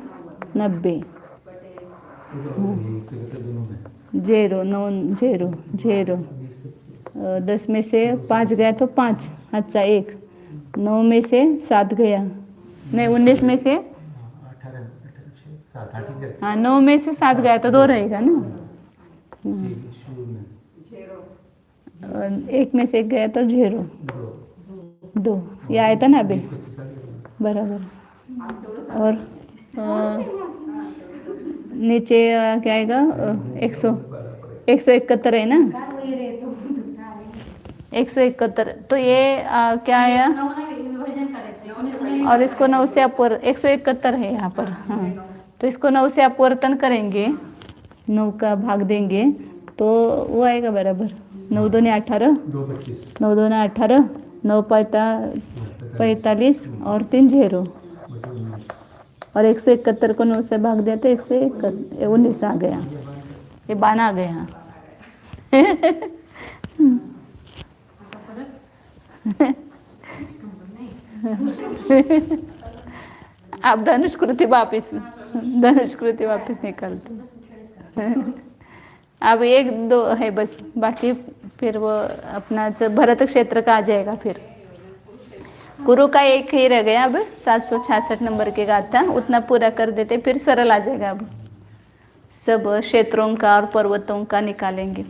90, 0 9 0 0, 10 में से 5 गया तो 5, अच्छा 1, 9 में से 7 गया, नहीं 19 में से, हाँ 9 में से 7 गया तो 2 रहेगा ना, 1 में से 1 गया तो 0 2, ये आया था ना अभी बराबर। और नीचे क्या आएगा 171 है ना, 171, तो ये क्या आया, और इसको 9 से अपवर्तन, 171 है यहाँ पर। हाँ तो इसको 9 से अपवर्तन करेंगे, 9 का भाग देंगे तो वो आएगा बराबर 9 2 18, 9 2 18, 9 45 और 3 0, और 171 को 9 से भाग दिया तो 119 आ गया, ये 12 आ गया। अब धनुष्कृति वापिस निकालते। अब 1 2 है बस, बाकी फिर वो अपना भरत क्षेत्र का आ जाएगा। फिर गुरु का एक ही रह गया, अब 766 नंबर के गाथा उतना पूरा कर देते, फिर सरल आ जाएगा। अब सब क्षेत्रों का और पर्वतों का निकालेंगे।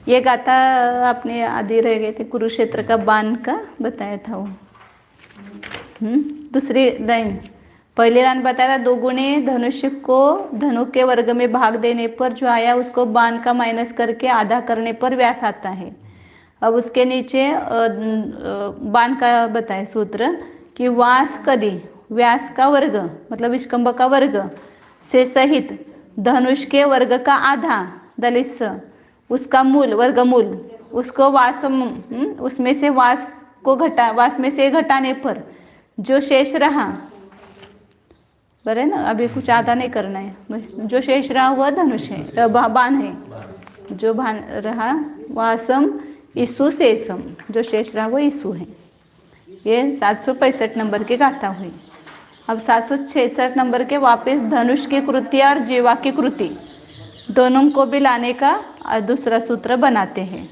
ये गाथा आपने आदि रह गए थे, कुरुक्षेत्र का बाण का बताया था वो। दूसरी लाइन पहले लाइन बताया था 2 गुणे धनुष को धनु के वर्ग में भाग देने पर जो आया उसको बाण का माइनस करके आधा करने पर व्यास आता है। अब उसके नीचे बाण का बताए सूत्र कि व्यास कदी व्यास का वर्ग मतलब विष्कंभ का वर्ग से सहित धनुष के वर्ग का आधा दलिस उसका मूल वर्गमूल उसको उसमें से वास में से घटाने पर जो शेष रहा बरे ना, अभी कुछ आधा नहीं करना है, जो शेष रहा वह धनुष है बाण है, जो बाण रहा वासम ईसु शेषम, जो शेष रहा वह ईसु है। ये 765 नंबर की गाथा हुई। अब 766 नंबर के वापस धनुष की कृति और जीवा की कृति दोनों को भी लाने का दूसरा सूत्र बनाते हैं।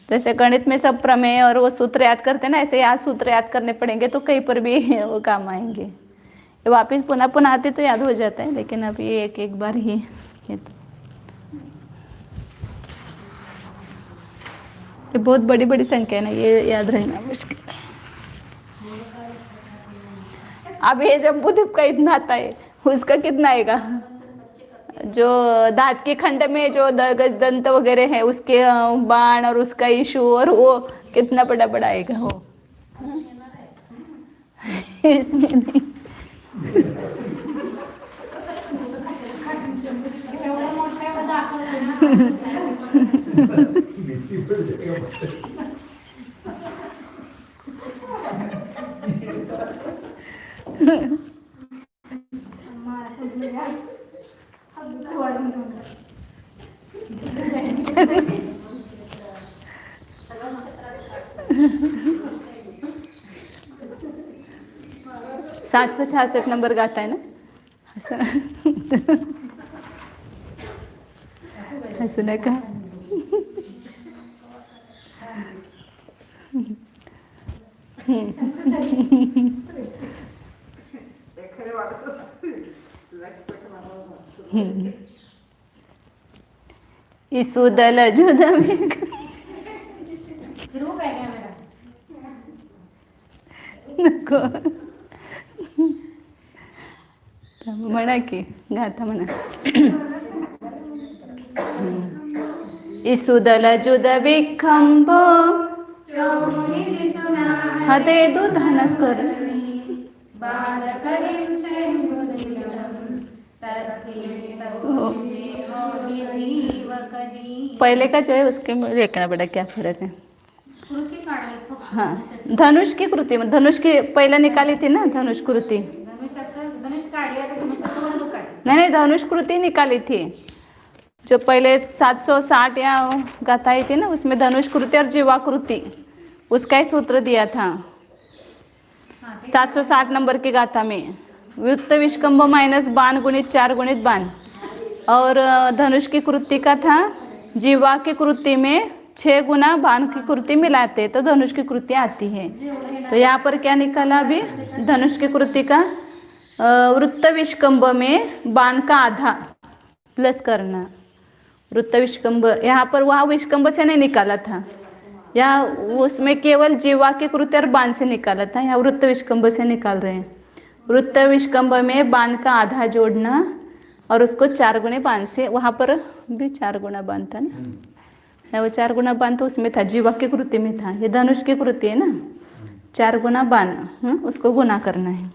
जैसे गणित में सब प्रमेय और वो सूत्र याद करते हैं ना, ऐसे याद सूत्र याद करने पड़ेंगे तो कहीं पर भी वो काम आएंगे। ये वापस पुनः पुनः आते तो याद हो जाता है, लेकिन अब ये एक एक बार ही ये बहुत बड़ी बड़ी संख्या है ना, ये याद रहना मुश्किल है। अब ये जब बुध का इतना आता है उसका कितना आएगा, जो दांत के खंड में जो गजदंत वगैरह है उसके बाण और उसका इशू और वो कितना बड़ा बड़ा आएगा वो इसमें नहीं। सात 766 नंबर गाता है ना, हंसू नका। ईसु दल जुदा में ग्रुप है क्या मेरा? नको म्हणा की गाता म्हणा। ईसु दल जुद विखंब हदे दुधन कर पहले का जो है उसके में देखना पड़ा क्या फर्क है। हाँ धनुष की कृति में धनुष की पहले निकाली थी ना, धनुष कृति नहीं धनुष कृति निकाली थी जो पहले 760 या गाथाई थी ना, उसमें धनुष कृति और जीवाकृति उसका ही सूत्र दिया था 760 नंबर की गाथा में। व्युत्त विष्कंभ माइनस बाण गुणित 4 गुणित बाण, और धनुष की कृति का था जीवा की कृति में 6 गुना बाण की कृति मिलाते तो धनुष की कृति आती है। तो यहाँ पर क्या निकाला अभी, धनुष की कृति का वृत्त विष्कंभ में बाण का आधा प्लस करना। वृत्त विष्कंभ यहाँ पर वहाँ विष्कंभ से नहीं निकाला था, यहाँ उसमें केवल जीवा की कृति और बाण से निकाला था, यहाँ वृत्त विष्कंभ से निकाल रहे हैं। वृत्त विष्कंभ में बाण का आधा जोड़ना और उसको 4 गुणे बाण से, वहाँ पर भी 4 गुना बाण था ना, वो 4 गुना बाण तो उसमें था, जीवा की कृति में था। ये धनुष की कृति है ना, 4 गुना बाण उसको गुना करना है।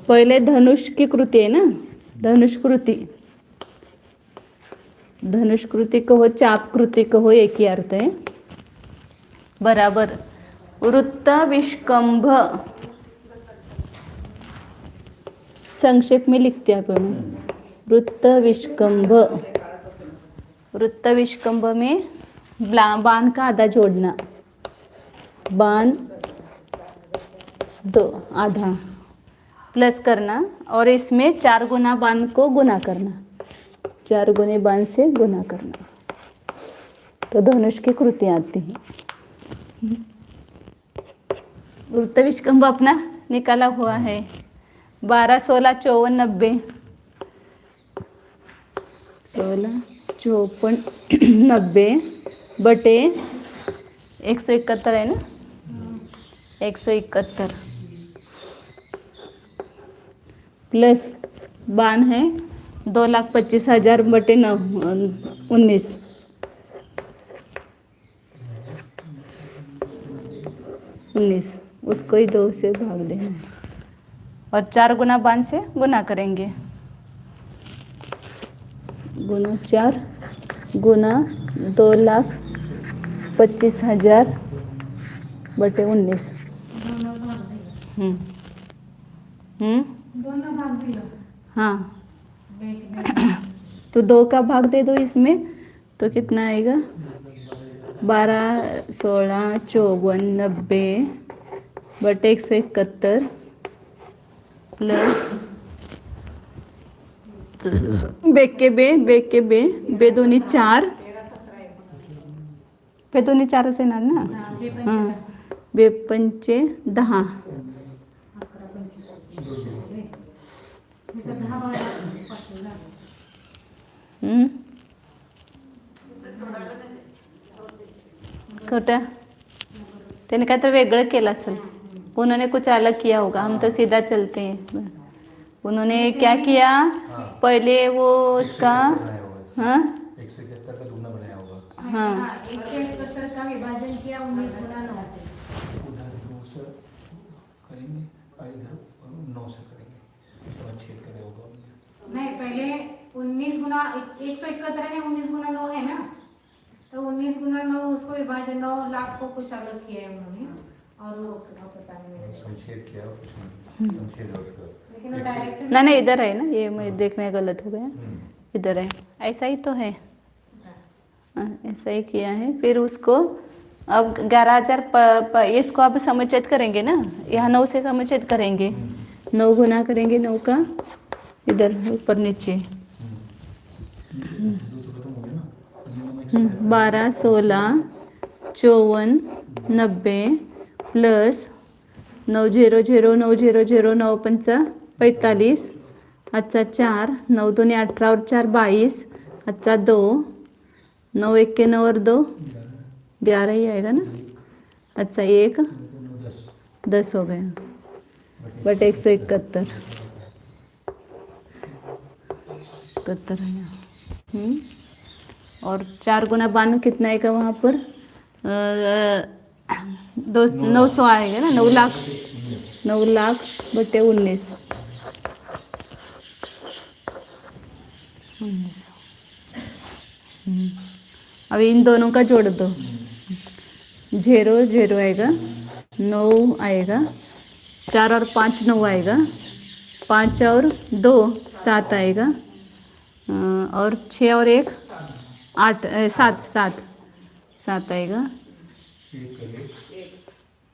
पहले धनुष की कृति है ना, धनुष कृति, धनुष कृति कहो चाप कृति कहो एक ही अर्थ है, बराबर वृत्त विष्कंभ संक्षेप में लिखते हैं अपन, वृत्त विष्कंभ, वृत्त विष्कंभ में बाण का आधा जोड़ना, बाण 2 आधा प्लस करना और इसमें 4 गुना बाण को गुना करना, 4 गुने बाण से गुना करना, तो धनुष की कृति आती है। वृत्त विष्कंभ अपना निकाला हुआ है 12, 16, 54, 90, 16, 54, 90 बटे 171 है ना, 171 प्लस बान है 2,25,000 बटे 9 19, उसको ही 2 से भाग देना है और 4 गुना बान से गुना करेंगे, गुना 4 गुना 2,25,000 बटे 19। दोनों भाग दिया। हाँ तो 2 का भाग दे दो इसमें, तो कितना आएगा 12, 16, 54, 90 बटे 171 प्लस बे दोन्ही 4, बे दोन्ही 4च येणार ना, हां बे पंचे 10, खोटा त्याने काय तर वेगळं केलं असेल, उन्होंने कुछ अलग किया होगा, हम तो सीधा चलते हैं। उन्होंने क्या किया पहले वो उसका, हाँ 171 का दुगना बनाया होगा। हाँ 171 का विभाजन किया 19 गुना 9 उधर 2 से करेंगे और इधर 9 से करेंगे, इसका छेद करे होगा। नहीं, पहले 19 गुना 171 है, 19 गुना 9 है ना, तो 19 गुना 9 उसको विभाजन 9 लाख को कुछ अलग किया है उन्होंने, और वो पता नहीं मेरे को। संक्षेप किया और कुछ नहीं, संक्षेप है उसका। लेकिन वो डायरेक्ट नहीं इधर है ना, ये मैं देखने गलत हो गया, इधर है, ऐसा ही तो है, ऐसा ही किया है। फिर उसको अब 11,000 इसको अब समुच्चयित करेंगे ना, यहाँ 9 से समुच्चयित करेंगे, 9 गुना करेंगे 9 का इधर ऊपर नीचे, 12, 16, 54, 90 प्लस 900 900 9 5 45, अच्छा 4, 9 2 18 और 4 22, अच्छा 2, 9 1 के 9 और 2 11 ही आएगा ना, अच्छा 1 10 हो गया बटे 171 है यहाँ। और 4 गुना 92 कितना आएगा वहाँ पर 900 आएगा ना, 9 लाख बटे 19 अब इन दोनों का जोड़ दो, 0 0 आएगा, 9 आएगा, 4 और 5 9 आएगा, 5 और 2 7 आएगा, और 6 और 1 8 7 आएगा,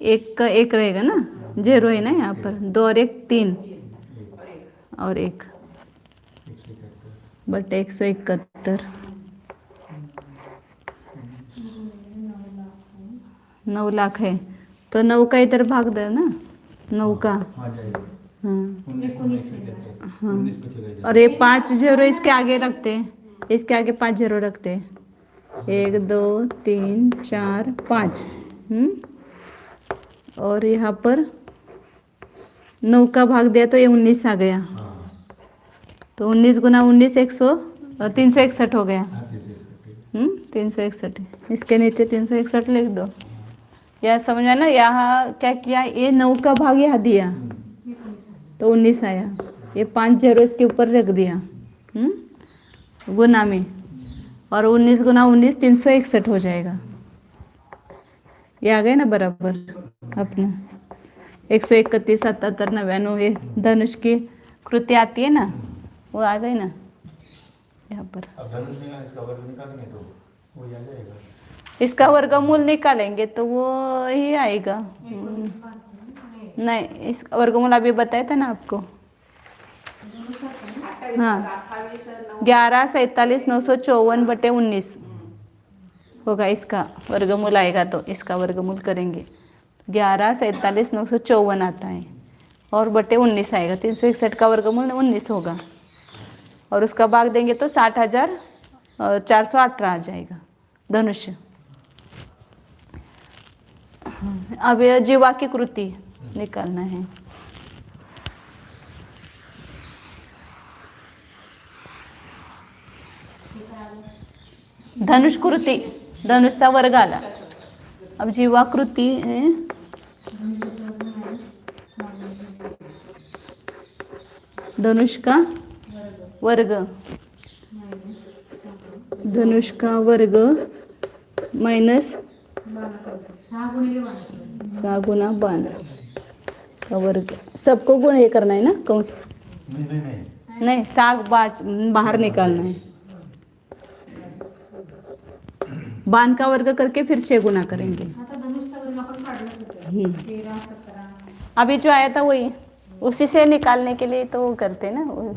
एक का 1 रहेगा ना, 0 है ना यहाँ पर, 2 और 1 3 और 1 बटे 171 9 लाख है, तो 9 का इधर भाग दो ना, 9 का, हाँ और ये 5 0 इसके आगे रखते हैं, इसके आगे 5 0 रखते हैं, 1 2 3 4 5, और यहाँ पर 9 का भाग दिया तो ये 19 आ गया, तो 19 गुना 19 361 हो गया, 361, इसके नीचे 361 लिख दो। यह समझा ना, यहाँ क्या किया, ये 9 का भाग यहाँ दिया तो 19 आया, ये 5 0 इसके ऊपर रख दिया गुना में, और 19 गुना 19 361 हो जाएगा, ये आ गए ना बराबर अपना 131 77 99, ये धनुष की कृति आती है ना, वो आ गई ना यहाँ पर। अब धनुष में इसका वर्ग निकालेंगे तो वो आ जाएगा, इसका वर्गमूल निकालेंगे तो वो ही आएगा, नहीं इसका वर्गमूल अभी बताया था ना आपको, हाँ 11 47 954 बटे 19 होगा, इसका वर्गमूल आएगा, तो इसका वर्गमूल करेंगे 11 47 954 आता है, और बटे 19 आएगा, 361 का वर्गमूल 19 होगा, और उसका भाग देंगे तो 60,418 आ जाएगा धनुष्य। अब यह जीवा की कृति निकालना है। धनुष कृति, धनुषचा वर्ग आला। अब जीवा कृति है धनुष का वर्ग, धनुष का वर्ग माइनस 6 गुना बाण का वर्ग। सबको गुण ये करना है ना, कंस नहीं, साग बाहर निकालना है। बाण का वर्ग करके फिर 6 गुना करेंगे। आता धनुषचा वर्ग आपण काढलाच होता 13 17। अभी जो आया था वही, उसी से निकालने के लिए तो वो करते हैं ना।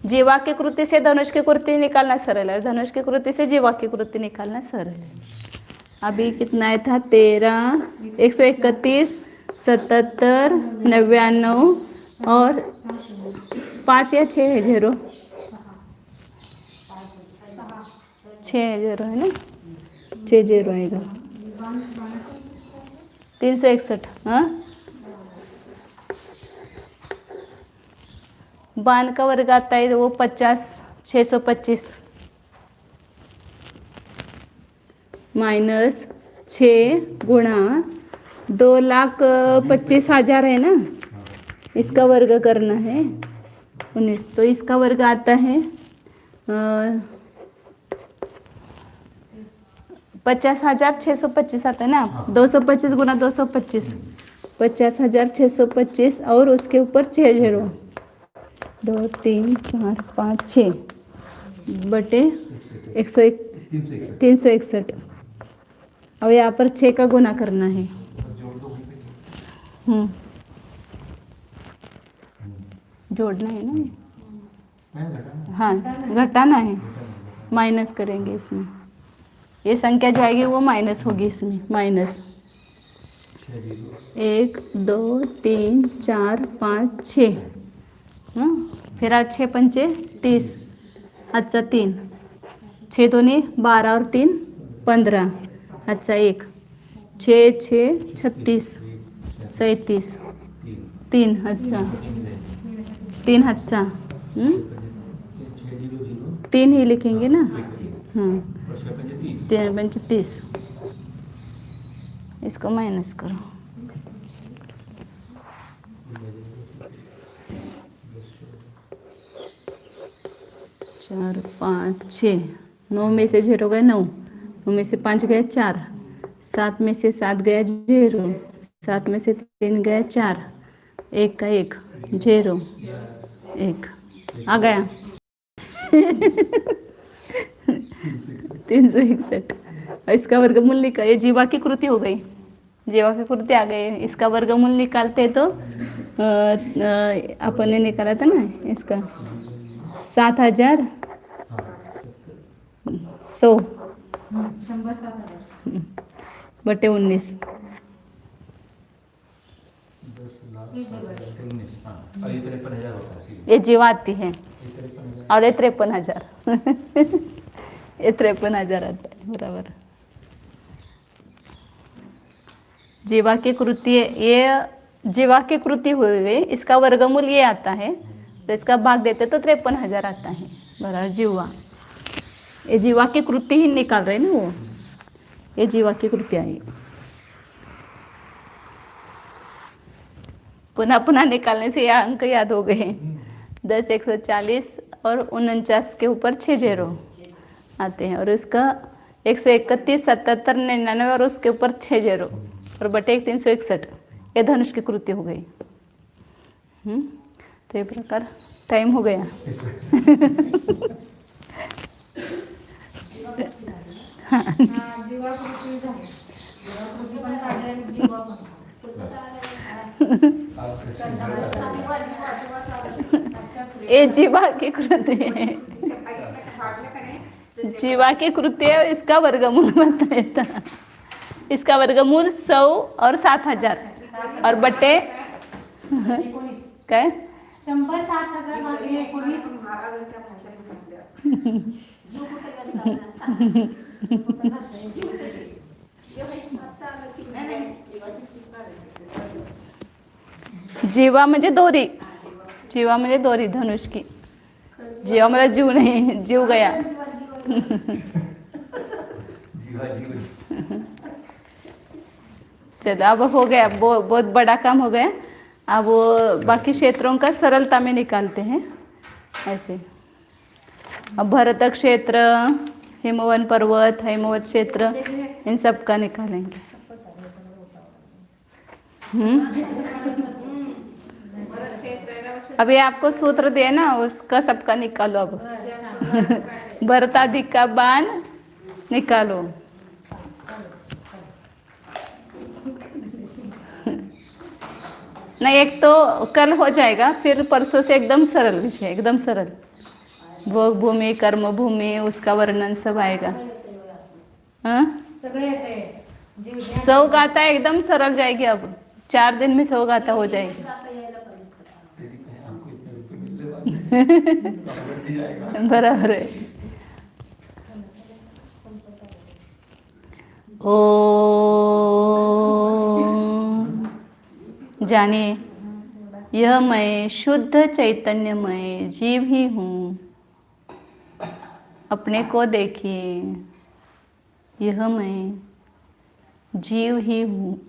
जीवा की कृति से धनुष की कृति निकालना सरल है, धनुष की कृति से जीवा की कृति निकालना सरल है। अभी कितना आया था 13, 131, 77, 99 और 5 या 6 है 0, 6 0 है ना, 6 0 आएगा। 361। हाँ, बाण का वर्ग आता है वो 50, 625 माइनस 6 गुणा 2,25,000 है ना, इसका वर्ग करना है 19। तो इसका वर्ग आता है 50,625 आता है ना। 225 गुना 225, 50,625 और उसके ऊपर 6 0, 2 3 4 5 6 बटे 101, 361। अब यहाँ पर 6 का गुना करना है। जोड़ना है ना, हाँ घटाना है, माइनस करेंगे इसमें। ये संख्या जो आएगी वो माइनस होगी इसमें, माइनस 1 2 3 4 5 6। फिर आज 6 पंचे 30, आजचा 3, 6 दोन्ही 12 और 3 15, आजचा 1, 6 6 36 37, 3 हातचा, 3 हातचा, 3 ही लिखेंगे ना। हाँ 3 पंचे 30, इसको माइनस करो। 4 5 6, 9 में से 0 गया 9, 9 में से 5 गया 4, 7 में से 7 गया 0, 7 में से 3 गया 4, 1 का 1 0 1 आ गया 361। इसका वर्गमूल निकाल, ये जीवा की कृति हो गई, जीवा की कृति आ गई। इसका वर्गमूल निकालते तो अपन ने निकाला था ना इसका 7,100 बटे 19। ये जीवा आती है और ये 53,000 ये 53,000 आता है बराबर। जीवा की कृति, ये जीवा की कृति हुई गई, इसका वर्गमूल ये आता है, तो इसका भाग देते तो 53,000 आता है बराबर जीवा। ये जीवा की कृति ही निकाल रहे ना वो, ये जीवा की कृति आई। पुनः पुनः निकालने से यह अंक याद हो गए। 10 140 और 49 के ऊपर 6 0 आते हैं, और इसका 131 77 99 और उसके ऊपर 6 0 और बटे 361, ये धनुष की कृति हो गई। तो ये प्रकार टाइम हो गया। ये जीवा की कृति है, जीवा की कृति है, इसका वर्गमूल बताया था। इसका वर्गमूल 100 और 7,000 और बटे काय 100 7,000 भागिले 19। जीवा म्हणजे दोरी, जीवा म्हणजे दोरी धनुष की, जीवा मतलब जीव नहीं, जीव गया। जीवा जीव। चलो अब हो गया, बहुत बड़ा काम हो गया। अब वो बाकी क्षेत्रों का सरलता में निकालते हैं ऐसे। अब भरत क्षेत्र, हिमवन पर्वत, हिमवत क्षेत्र, इन सब का निकालेंगे। अभी आपको सूत्र दिया ना, उसका सबका निकालो अब। भरत आदि का बाण निकालो। नहीं, एक तो कल हो जाएगा, फिर परसों से एकदम सरल विषय, एकदम सरल। भोग भूमि, कर्म भूमि, उसका वर्णन सब आएगा। हाँ, सगळे येते सौ गाथा एकदम सरल जाएगी। अब 4 दिन में 100 गाथा हो जाएगी। हमको इतने रुपए मिलने वाले हैं। बराबर है। ओम। जानिए, यह मैं शुद्ध चैतन्यमय जीव ही हूँ। अपने को देखिए, यह मैं जीव ही हूँ।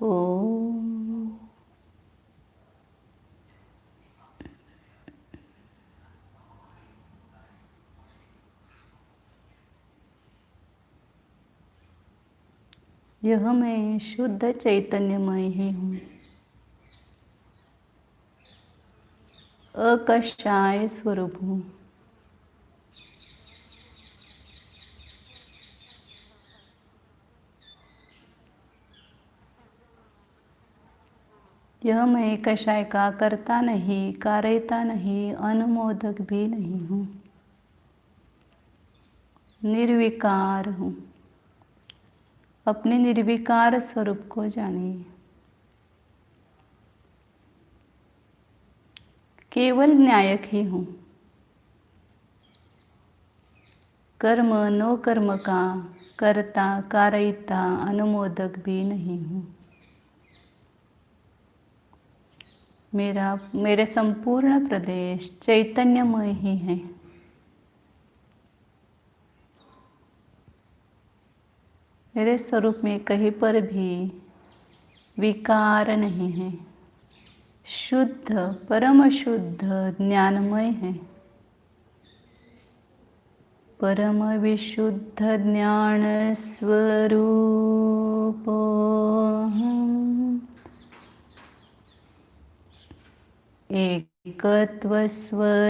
ओम। यह मैं शुद्ध चैतन्यमय ही हूँ। अकषाय स्वरूप हूँ। यह मैं कषाय का करता नहीं, कारयता नहीं, अनुमोदक भी नहीं हूँ। निर्विकार हूँ। अपने निर्विकार स्वरूप को जानिए। केवल न्यायक ही हूँ। कर्म नो कर्म का कर्ता, कारयिता, अनुमोदक भी नहीं हूँ। मेरे संपूर्ण प्रदेश चैतन्यमय ही है। मेरे स्वरूप में कहीं पर भी विकार नहीं है। शुद्ध, परम शुद्ध, ज्ञानमय है। परम विशुद्ध ज्ञान स्वरूप एकत्व स्व